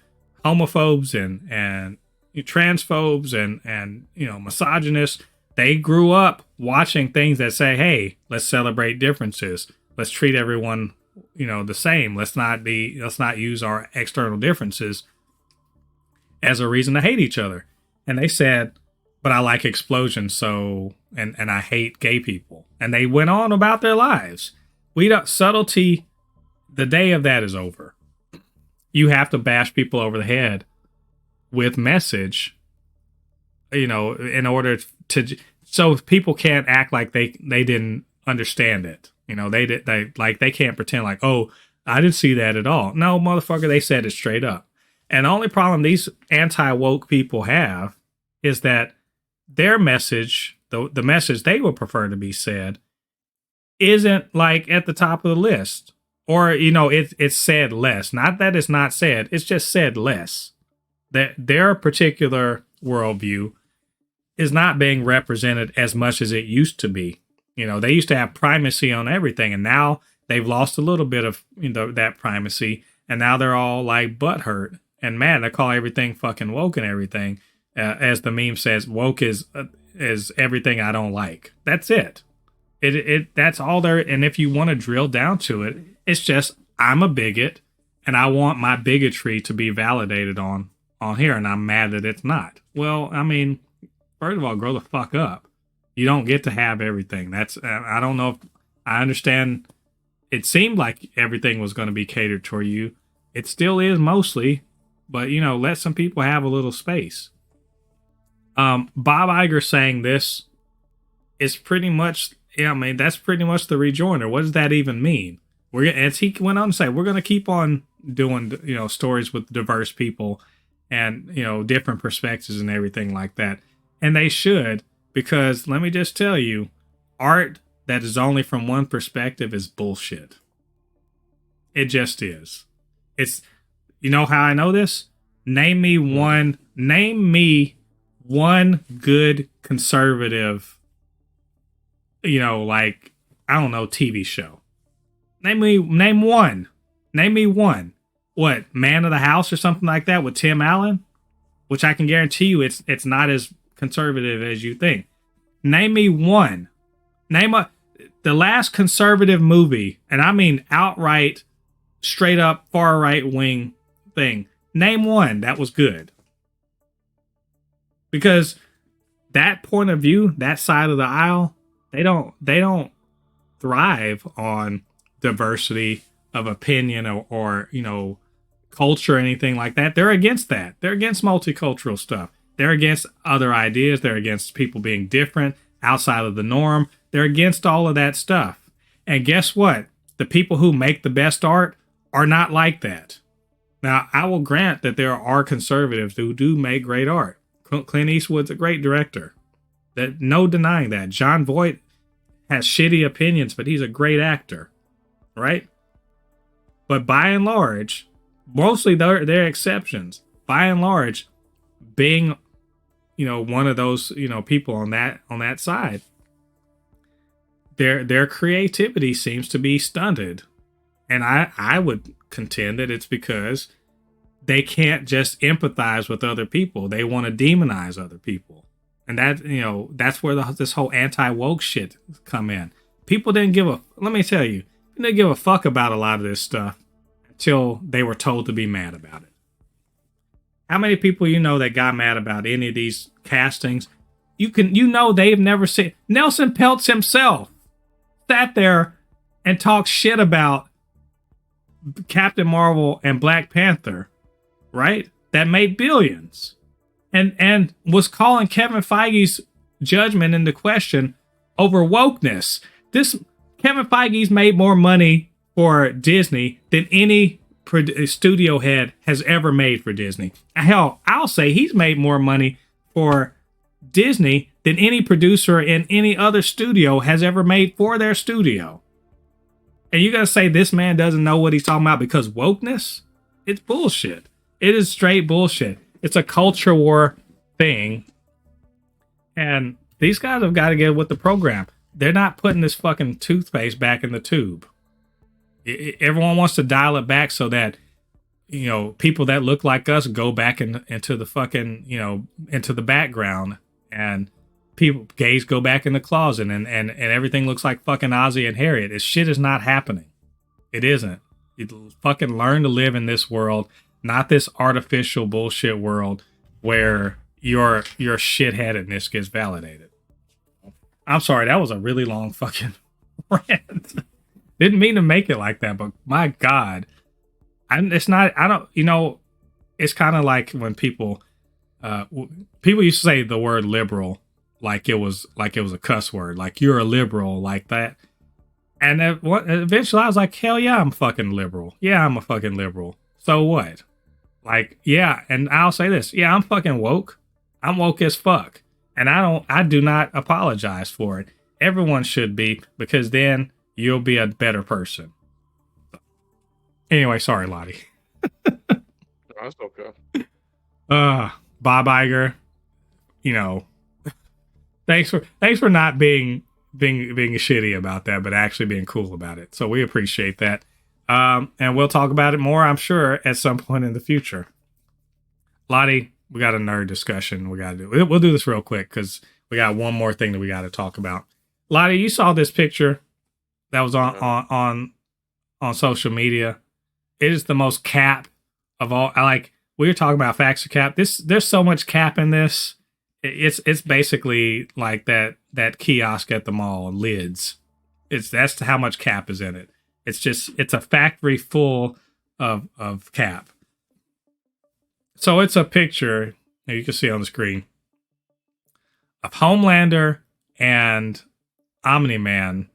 homophobes and transphobes and misogynists. They grew up watching things that say, hey, let's celebrate differences. Let's treat everyone, the same. Let's not use our external differences as a reason to hate each other. and they said, but I like explosions, so and I hate gay people. And they went on about their lives. We don't subtlety, the day of that is over. You have to bash people over the head with message, in order to, so people can't act like they didn't understand it. They can't pretend like, oh, I didn't see that at all. No, motherfucker, they said it straight up. And the only problem these anti-woke people have is that their message, the message they would prefer to be said, isn't like at the top of the list. Or, it's said less. Not that it's not said, it's just said less. That their particular worldview is not being represented as much as it used to be. They used to have primacy on everything, and now they've lost a little bit of that primacy, and now they're all like butthurt and mad. They call everything fucking woke and everything. As the meme says, woke is everything I don't like. That's it. That's all there. And if you want to drill down to it, it's just, I'm a bigot and I want my bigotry to be validated on here, and I'm mad that it's not. Well, I mean, first of all, grow the fuck up. You don't get to have everything. I don't know if I understand. It seemed like everything was going to be catered toward you. It still is mostly, but let some people have a little space. Bob Iger saying this is pretty much, that's pretty much the rejoinder. What does that even mean? As he went on to say, we're going to keep on doing, stories with diverse people and, different perspectives and everything like that. And they should, because let me just tell you, art that is only from one perspective is bullshit. It just is. It's, how I know this? Name me one good conservative, TV show. Name one. Name me one. What, Man of the House or something like that with Tim Allen? Which I can guarantee you it's not as conservative as you think. Name me one. The last conservative movie, and I mean outright, straight up far right wing thing. Name one that was good. Because that point of view, that side of the aisle, they don't thrive on diversity of opinion or culture or anything like that. They're against that. They're against multicultural stuff. They're against other ideas. They're against people being different, outside of the norm. They're against all of that stuff. And guess what? The people who make the best art are not like that. Now, I will grant that there are conservatives who do make great art. Clint Eastwood's a great director. No denying that. Jon Voight has shitty opinions, but he's a great actor. Right? But by and large, mostly they're exceptions. By and large, being, one of those, people on that side, their creativity seems to be stunted. And I would contend that it's because they can't just empathize with other people. They want to demonize other people. And that's where this whole anti-woke shit come in. People let me tell you, they didn't give a fuck about a lot of this stuff until they were told to be mad about it. How many people that got mad about any of these castings? They've never seen. Nelson Peltz himself sat there and talked shit about Captain Marvel and Black Panther, right? That made billions. And was calling Kevin Feige's judgment into question over wokeness. Kevin Feige's made more money for Disney than any studio head has ever made for Disney. Hell, I'll say he's made more money for Disney than any producer in any other studio has ever made for their studio. And you gotta say this man doesn't know what he's talking about because wokeness? It's bullshit. It is straight bullshit. It's a culture war thing. And these guys have got to get with the program. They're not putting this fucking toothpaste back in the tube. Everyone wants to dial it back so that, people that look like us go back into the fucking, into the background, and gays go back in the closet, and everything looks like fucking Ozzy and Harriet. This shit is not happening. It isn't. You fucking learn to live in this world, not this artificial bullshit world where, your shitheadedness gets validated. I'm sorry, that was a really long fucking rant. Didn't mean to make it like that, but my God. It's not, I don't, it's kind of like when people used to say the word liberal like it was a cuss word, like you're a liberal, like that. And eventually I was like, hell yeah, I'm fucking liberal. Yeah, I'm a fucking liberal. So what? Like, yeah, and I'll say this. Yeah, I'm fucking woke. I'm woke as fuck. And I do not apologize for it. Everyone should be, because then you'll be a better person. Anyway, sorry, Lottie. That's okay. Bob Iger, thanks for not being shitty about that, but actually being cool about it. So we appreciate that. And we'll talk about it more, I'm sure, at some point in the future. Lottie, we got a nerd discussion we got to do. We'll do this real quick because we got one more thing that we got to talk about. Lottie, you saw this picture that was on social media. It is the most cap of all. Like, we were talking about facts of cap. There's so much cap in this. It's basically like that kiosk at the mall, lids. That's how much cap is in it. It's a factory full of cap. So it's a picture, you can see on the screen, of Homelander and Omni-Man,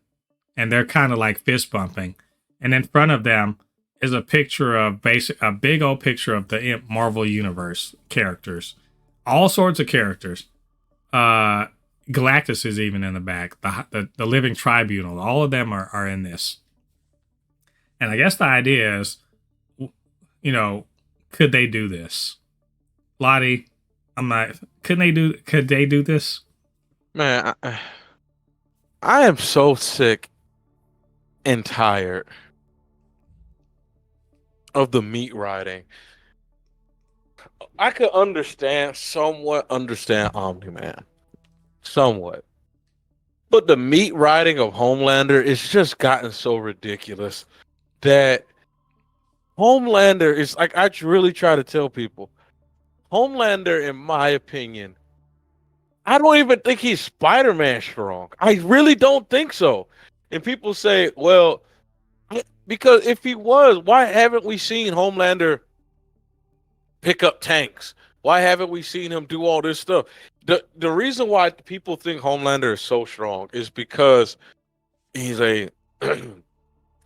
and they're kind of like fist bumping. And in front of them is a picture of a big old picture of the Marvel Universe characters, all sorts of characters. Galactus is even in the back. The Living Tribunal, all of them are in this. And I guess the idea is, could they do this? Lottie, could they do this? Man, I am so sick and tired of the meat riding. I could somewhat understand Omni-Man. Somewhat. But the meat riding of Homelander is just gotten so ridiculous that Homelander is like, I really try to tell people, Homelander, in my opinion, I don't even think he's Spider-Man strong. I really don't think so. And people say, well, because if he was, why haven't we seen Homelander pick up tanks? Why haven't we seen him do all this stuff? The reason why people think Homelander is so strong is because he's a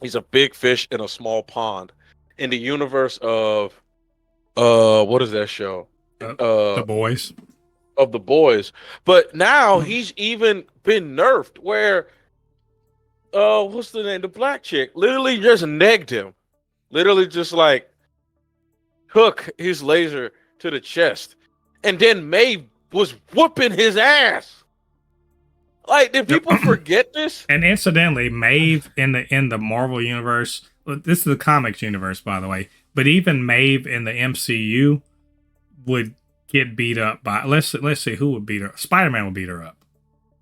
he's a big fish in a small pond in the universe of what is that show? The Boys. Of The Boys. But now he's even been nerfed where what's the name? The black chick literally just negged him. Literally just like hook his laser to the chest. And then Maeve was whooping his ass. Like, did people forget this? And incidentally, Maeve in the Marvel universe, this is the comics universe, by the way, but even Maeve in the MCU would get beat up by, let's see who would beat her. Spider-Man would beat her up.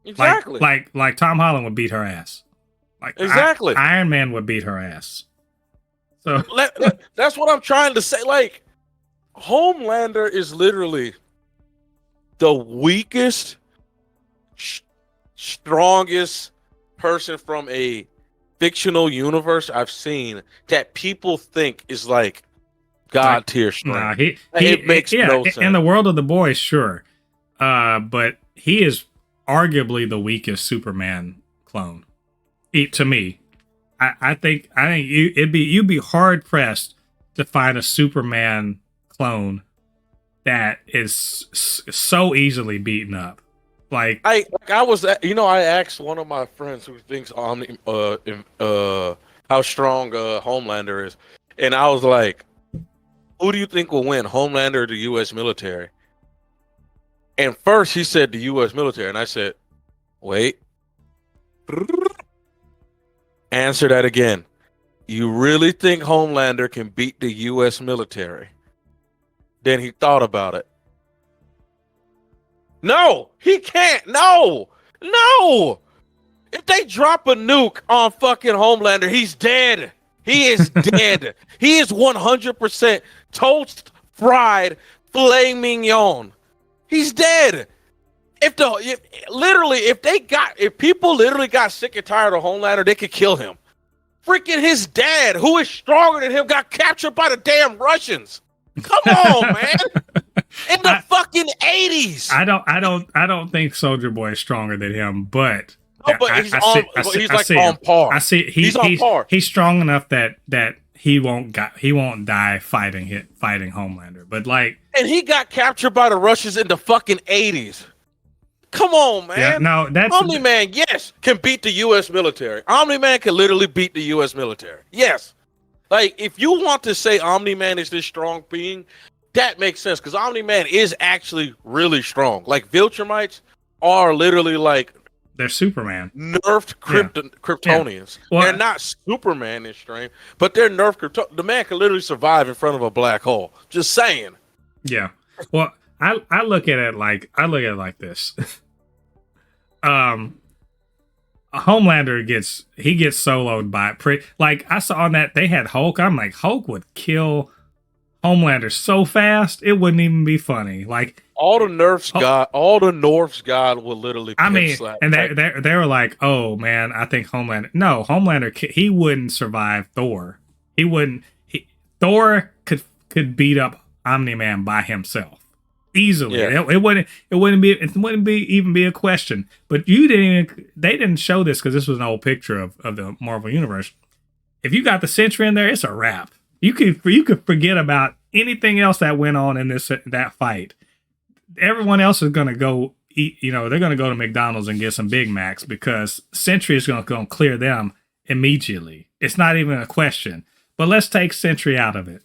Exactly. Like Tom Holland would beat her ass. Like exactly. Iron Man would beat her ass. So that's what I'm trying to say. Like, Homelander is literally the weakest, strongest person from a fictional universe I've seen that people think is like God tier strength. It makes no sense. In the world of The Boys, sure. But he is arguably the weakest Superman clone. To me. I think you'd be hard pressed to find a Superman clone that is so easily beaten up. I asked one of my friends who thinks how strong Homelander is, and I was like, who do you think will win, Homelander or the U.S. military? And first he said the U.S. military, and I said, wait. Answer that again. You really think Homelander can beat the U.S. military? Then he thought about it. No, he can't. No. If they drop a nuke on fucking Homelander, he's dead. He is dead. He is 100% toast, fried, filet mignon. He's dead. If people literally got sick and tired of Homelander, they could kill him. Freaking his dad, who is stronger than him, got captured by the damn Russians. Come on, man. In the fucking 80s. I don't think Soldier Boy is stronger than him, but he's on par. I see he's on par. He's strong enough that he won't die fighting Homelander. But like, and he got captured by the Russians in the fucking 80s. Come on, man. Yeah, no, that's Omni-Man, yes, can beat the U.S. military. Omni-Man can literally beat the U.S. military. Yes. Like, if you want to say Omni-Man is this strong being, that makes sense, because Omni-Man is actually really strong. Like, Viltrumites are literally like... They're Superman. Nerfed Kryptonians. Yeah. Well, they're not Superman in strength, but they're nerfed Kryptonians. The man can literally survive in front of a black hole. Just saying. Yeah. Well, I look at it like this. Homelander gets soloed by like I saw on that they had Hulk. I'm like, Hulk would kill Homelander so fast it wouldn't even be funny. Like all the North's God will literally. I mean, and they were like, oh man, I think Homelander he wouldn't survive Thor. He wouldn't. Thor could beat up Omni-Man by himself. Easily, yeah. It wouldn't even be a question. But they didn't show this because this was an old picture of the Marvel Universe. If you got the Sentry in there, it's a wrap. You could forget about anything else that went on in that fight. Everyone else is gonna go eat. They're gonna go to McDonald's and get some Big Macs because Sentry is gonna clear them immediately. It's not even a question. But let's take Sentry out of it.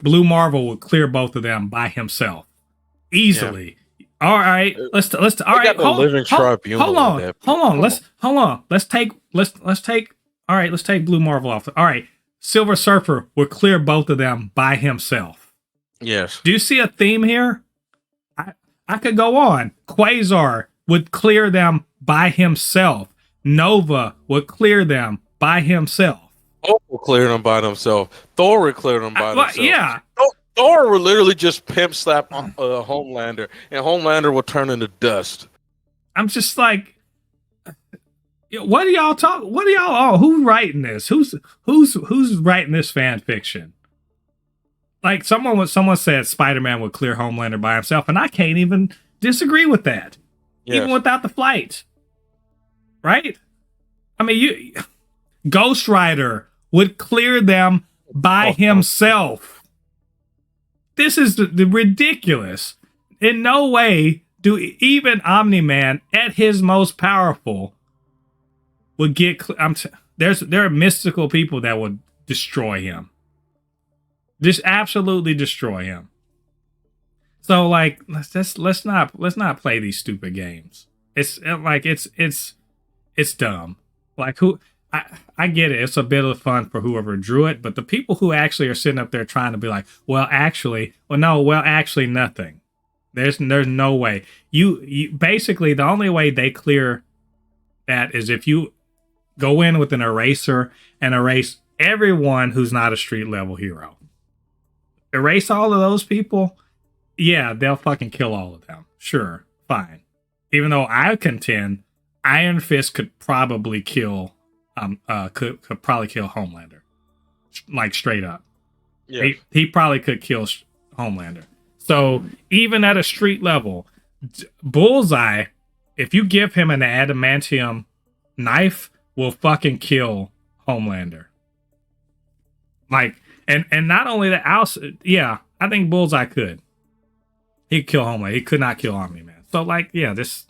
Blue Marvel would clear both of them by himself easily. Yeah. All right, let's all right. Hold on. Let's take. All right, let's take Blue Marvel off. All right, Silver Surfer would clear both of them by himself. Yes. Do you see a theme here? I could go on. Quasar would clear them by himself. Nova would clear them by himself. Thor will clear them by themselves. Thor would clear them by themselves. Yeah. Thor would literally just pimp slap Homelander, and Homelander will turn into dust. I'm just like, what are y'all talking? What are y'all all? Who's writing this? Who's writing this fan fiction? Like someone said Spider-Man would clear Homelander by himself, and I can't even disagree with that, even without the flight. Right? I mean, Ghost Rider would clear them by himself. This is the ridiculous. In no way do even Omni-Man at his most powerful would get. There are mystical people that would destroy him. Just absolutely destroy him. So like, let's not play these stupid games. It's dumb. Like who. I get it. It's a bit of fun for whoever drew it, but the people who actually are sitting up there trying to be like, actually nothing. There's no way. You basically the only way they clear that is if you go in with an eraser and erase everyone who's not a street level hero. Erase all of those people. Yeah, they'll fucking kill all of them. Sure, fine. Even though I contend Iron Fist could probably kill. Could probably kill Homelander, like straight up. Yeah, he probably could kill Homelander. So even at a street level, Bullseye, if you give him an adamantium knife, will fucking kill Homelander. Like, and not only that, I think Bullseye could. He could kill Homelander. He could not kill Omni-Man. So like, yeah, this.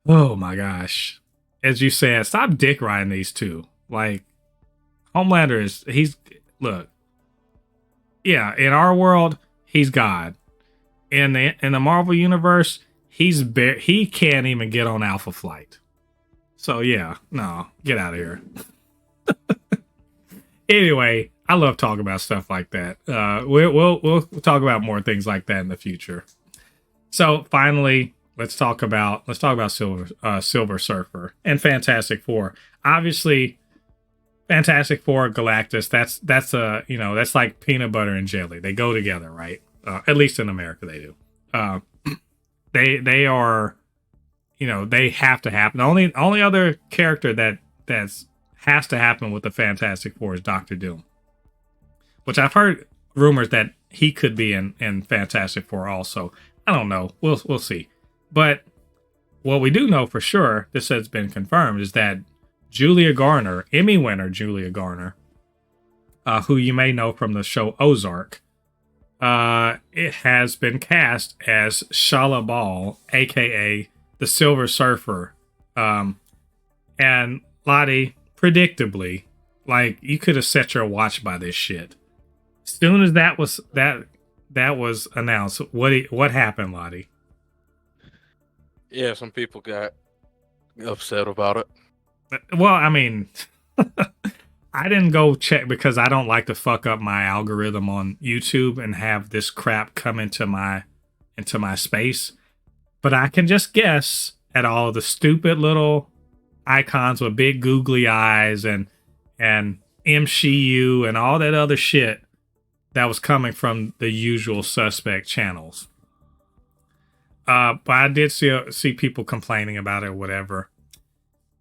Oh my gosh. As you said, stop dick riding these two. Like, Homelander look. Yeah, in our world, he's God. In the Marvel universe, he can't even get on Alpha Flight. So yeah, no, get out of here. Anyway, I love talking about stuff like that. We'll talk about more things like that in the future. So finally. Let's talk about Silver Surfer and Fantastic Four. Obviously, Fantastic Four, Galactus. That's like peanut butter and jelly. They go together, right? At least in America, they do. They are, they have to happen. The only other character that's has to happen with the Fantastic Four is Doctor Doom, which I've heard rumors that he could be in Fantastic Four also. I don't know. We'll see. But what we do know for sure, this has been confirmed, is that Julia Garner, Emmy winner Julia Garner, who you may know from the show Ozark, it has been cast as Shala Ball, aka the Silver Surfer. And Lottie, predictably, like, you could have set your watch by this shit. As soon as that was announced, what happened, Lottie? Yeah, some people got upset about it. Well, I mean, I didn't go check because I don't like to fuck up my algorithm on YouTube and have this crap come into my space. But I can just guess at all the stupid little icons with big googly eyes and MCU and all that other shit that was coming from the usual suspect channels. But I did see people complaining about it or whatever.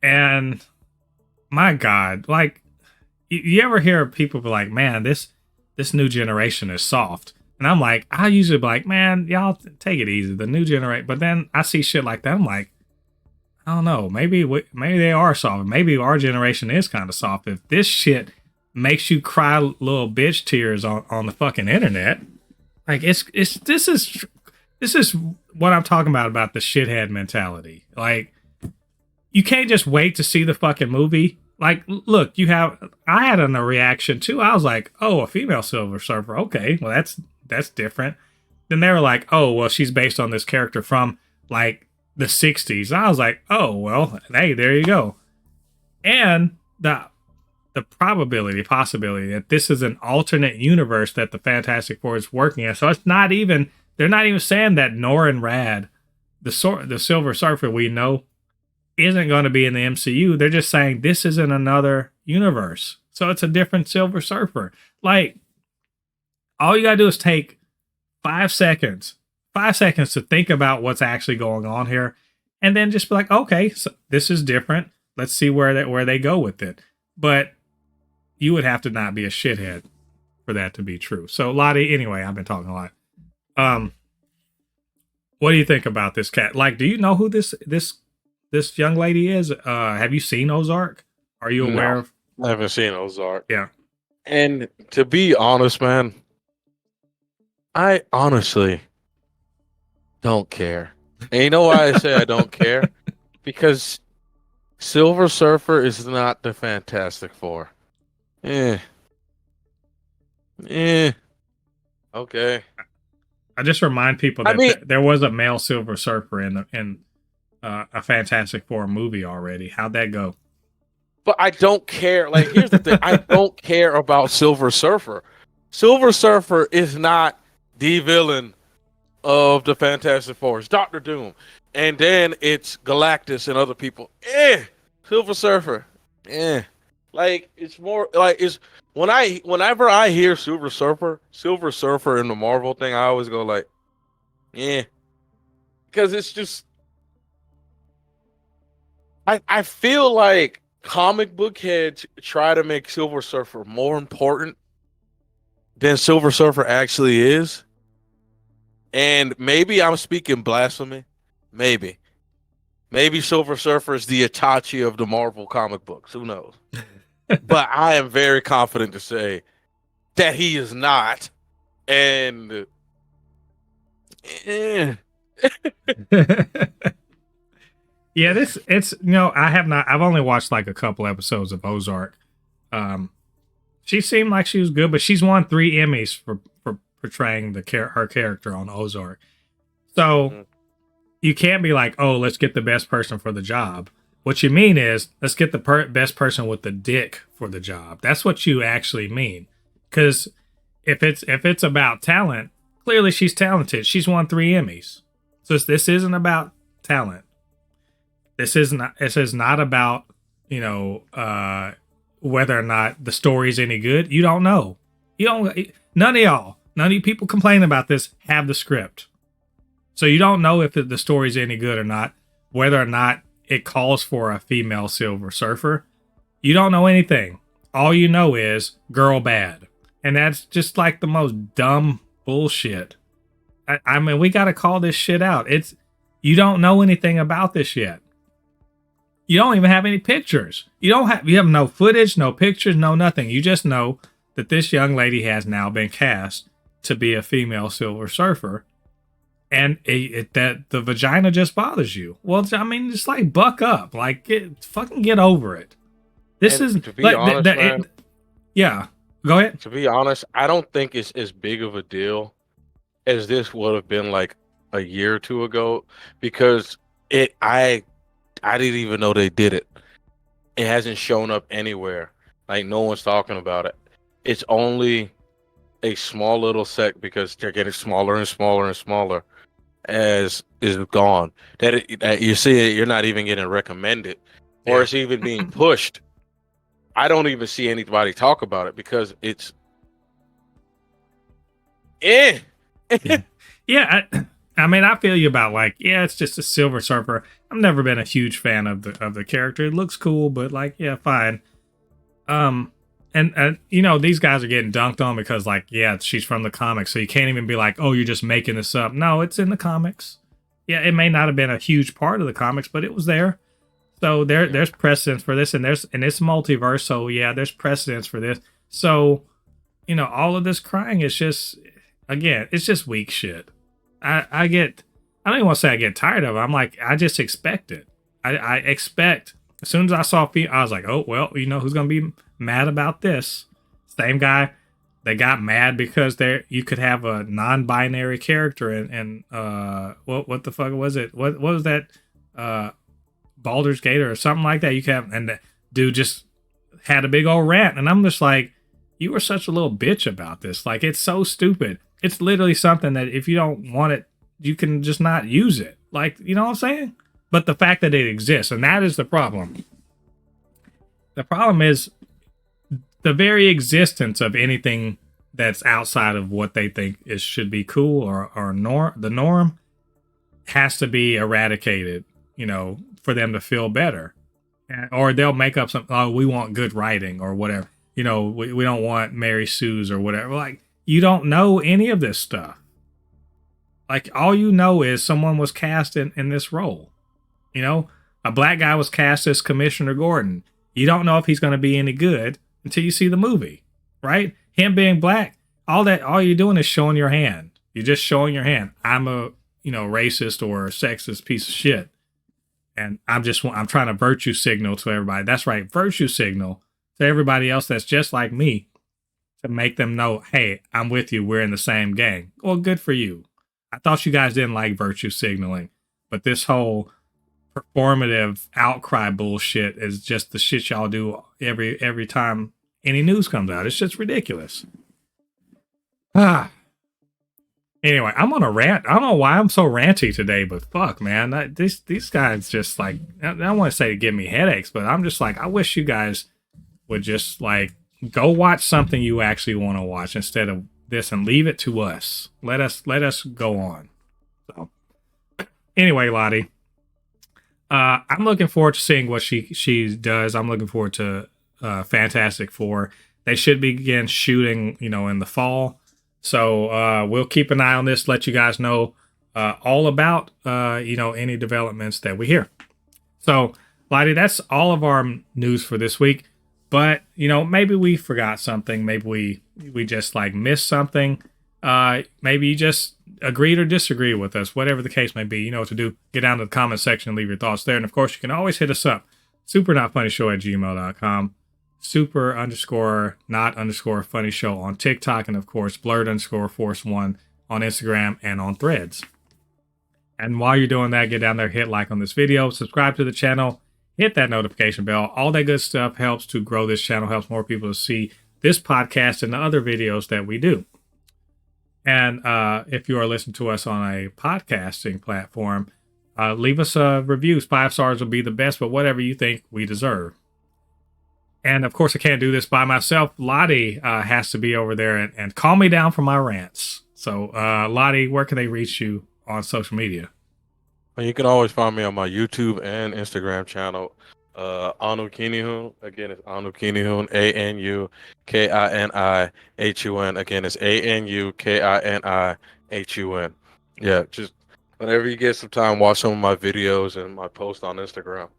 And my God, like, you ever hear people be like, man, this new generation is soft. And I'm like, I usually be like, man, y'all take it easy. The new generation. But then I see shit like that. I'm like, I don't know. Maybe they are soft. Maybe our generation is kind of soft. If this shit makes you cry little bitch tears on the fucking internet, like, this is what I'm talking about the shithead mentality. Like, you can't just wait to see the fucking movie. Like, look, I had a reaction too. I was like, oh, a female Silver Surfer. Okay, well, that's different. Then they were like, oh, well, she's based on this character from, like, the 60s. I was like, oh, well, hey, there you go. And the possibility that this is an alternate universe that the Fantastic Four is working at. So it's not even, they're not even saying that Norrin Rad, the Silver Surfer we know, isn't going to be in the MCU. They're just saying this is in another universe. So it's a different Silver Surfer. Like, all you got to do is take 5 seconds to think about what's actually going on here. And then just be like, okay, so this is different. Let's see where they go with it. But you would have to not be a shithead for that to be true. So Lottie, anyway, I've been talking a lot. What do you think about this cat? Like, do you know who this young lady is? Have you seen Ozark? Are you aware of? I haven't seen Ozark. Yeah. And to be honest, man, I honestly don't care. And you know why I say I don't care? Because Silver Surfer is not the Fantastic Four. Okay. I just remind people that there was a male Silver Surfer in a Fantastic Four movie already. How'd that go? But I don't care. Like, here's the thing. I don't care about Silver Surfer. Silver Surfer is not the villain of the Fantastic Four. It's Doctor Doom. And then it's Galactus and other people. Silver Surfer. Like, it's more like, it's whenever I hear Silver Surfer in the Marvel thing, I always go like, because it's just, I feel like comic book heads try to make Silver Surfer more important than Silver Surfer actually is. And maybe I'm speaking blasphemy. Maybe Silver Surfer is the Itachi of the Marvel comic books. Who knows? But I am very confident to say that he is not. And yeah, I've only watched like a couple episodes of Ozark. She seemed like she was good, but she's won 3 Emmys for portraying her character on Ozark. So you can't be like, oh, let's get the best person for the job. What you mean is, let's get the best person with the dick for the job. That's what you actually mean. Because if it's about talent, clearly she's talented. She's won 3 Emmys. So this isn't about talent. This is not about, whether or not the story's any good. You don't know. None of y'all None of you people complaining about this have the script. So you don't know if the story's any good or not, whether or not it calls for a female Silver Surfer. You don't know anything. All you know is girl bad. And that's just like the most dumb bullshit. I mean, we got to call this shit out. You don't know anything about this yet. You don't even have any pictures. You have no footage, no pictures, no nothing. You just know that this young lady has now been cast to be a female Silver Surfer. And that the vagina just bothers you. Well, I mean, it's like buck up. Like, fucking get over it. This And is to be honest, man, yeah. Go ahead. to be honest, I don't think it's as big of a deal as this would have been like a year or two ago, because I didn't even know they did it. It hasn't shown up anywhere. Like, no one's talking about it. It's only a small little sect, because they're getting smaller and smaller and smaller as is gone. That you see it, you're not even getting recommended, or Yeah. it's even being pushed. I don't even see anybody talk about it because it's Yeah, I mean, I feel you about like, yeah, it's just a Silver Surfer. I've never been a huge fan of the character. It looks cool, but like, yeah, fine. And you know, these guys are getting dunked on because like, yeah, she's from the comics, so you can't even be like, oh, you're just making this up. No, it's in the comics. Yeah, it may not have been a huge part of the comics, but it was there. So there's precedence for this, and it's multiverse. So yeah, there's precedence for this. So, you know, all of this crying is just, again, it's just weak shit. I don't even want to say I get tired of it. I'm like, I just expect it. I expect, as soon as I saw I was like, oh, well, you know who's going to be mad about this? Same guy that got mad because you could have a non-binary character and what the fuck was it? What was that? Baldur's Gate or something like that. You could have, and the dude just had a big old rant, and I'm just like, you were such a little bitch about this. Like, it's so stupid. It's literally something that if you don't want it, you can just not use it. Like, you know what I'm saying? But the fact that it exists, and that is the problem. The problem is the very existence of anything that's outside of what they think should be cool or the norm has to be eradicated, you know, for them to feel better. Or they'll make up something, oh, we want good writing or whatever. You know, we don't want Mary Sue's or whatever. Like, you don't know any of this stuff. Like, all you know is someone was cast in this role. You know, a black guy was cast as Commissioner Gordon. You don't know if he's going to be any good until you see the movie, right? Him being black, all you're doing is showing your hand. You're just showing your hand. I'm a, you know, racist or a sexist piece of shit. And I'm trying to virtue signal to everybody. That's right, virtue signal to everybody else that's just like me, to make them know, hey, I'm with you. We're in the same gang. Well, good for you. I thought you guys didn't like virtue signaling, but this whole performative outcry bullshit is just the shit y'all do every time any news comes out. It's just ridiculous. Anyway, I'm on a rant. I don't know why I'm so ranty today, but fuck, man. These guys just like, I don't want to say give me headaches, but I'm just like, I wish you guys would just like go watch something you actually want to watch instead of this and leave it to us. Let us go on. So anyway, Lottie, I'm looking forward to seeing what she does. I'm looking forward to Fantastic Four. They should begin shooting, you know, in the fall. So we'll keep an eye on this, let you guys know all about, you know, any developments that we hear. So, Lottie, that's all of our news for this week. But, you know, maybe we forgot something. Maybe we just, like, missed something. Maybe you just agreed or disagreed with us. Whatever the case may be, you know what to do. Get down to the comment section and leave your thoughts there. And, of course, you can always hit us up. supernotfunnyshow@gmail.com. super_not_funny show on TikTok, and of course blurred_force1 on Instagram and on Threads. And while you're doing that, get down there, hit like on this video, subscribe to the channel, hit that notification bell. All that good stuff helps to grow this channel, helps more people to see this podcast and the other videos that we do. And if you are listening to us on a podcasting platform, leave us reviews. 5 stars will be the best, but whatever you think we deserve. And of course, I can't do this by myself. Lottie has to be over there and calm me down for my rants. So, Lottie, where can they reach you on social media? And you can always find me on my YouTube and Instagram channel. Anu Kinihun. Again, it's Anu Kinihun. ANUKINIHUN. Again, it's ANUKINIHUN. Yeah, just whenever you get some time, watch some of my videos and my post on Instagram.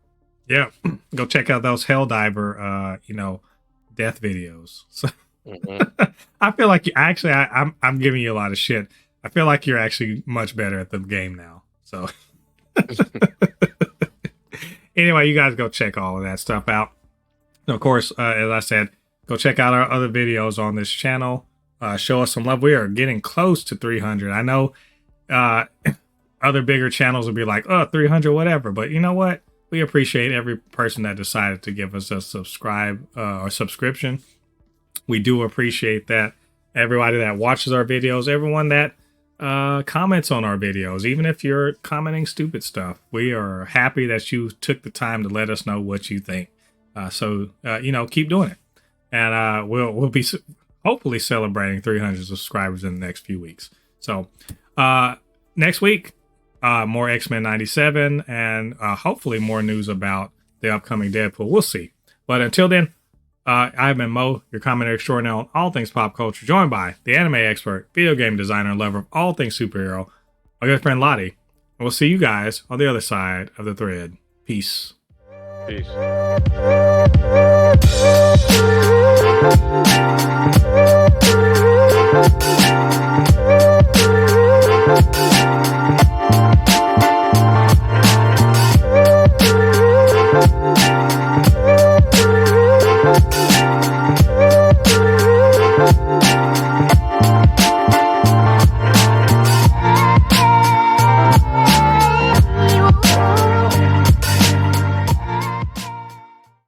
Yeah, go check out those Helldiver, death videos. So I feel like I'm giving you a lot of shit. I feel like you're actually much better at the game now. So anyway, you guys go check all of that stuff out. And of course, as I said, go check out our other videos on this channel. Show us some love. We are getting close to 300. I know other bigger channels will be like, oh, 300, whatever. But you know what? We appreciate every person that decided to give us a subscribe or subscription. We do appreciate that. Everybody that watches our videos, everyone that comments on our videos, even if you're commenting stupid stuff, we are happy that you took the time to let us know what you think. So keep doing it, and we'll be hopefully celebrating 300 subscribers in the next few weeks. So next week, more X-Men 97, and hopefully more news about the upcoming Deadpool. We'll see. But until then, I've been Mo, your commentator extraordinaire on all things pop culture, joined by the anime expert, video game designer, and lover of all things superhero, my good friend Lottie. And we'll see you guys on the other side of the thread. Peace. Peace.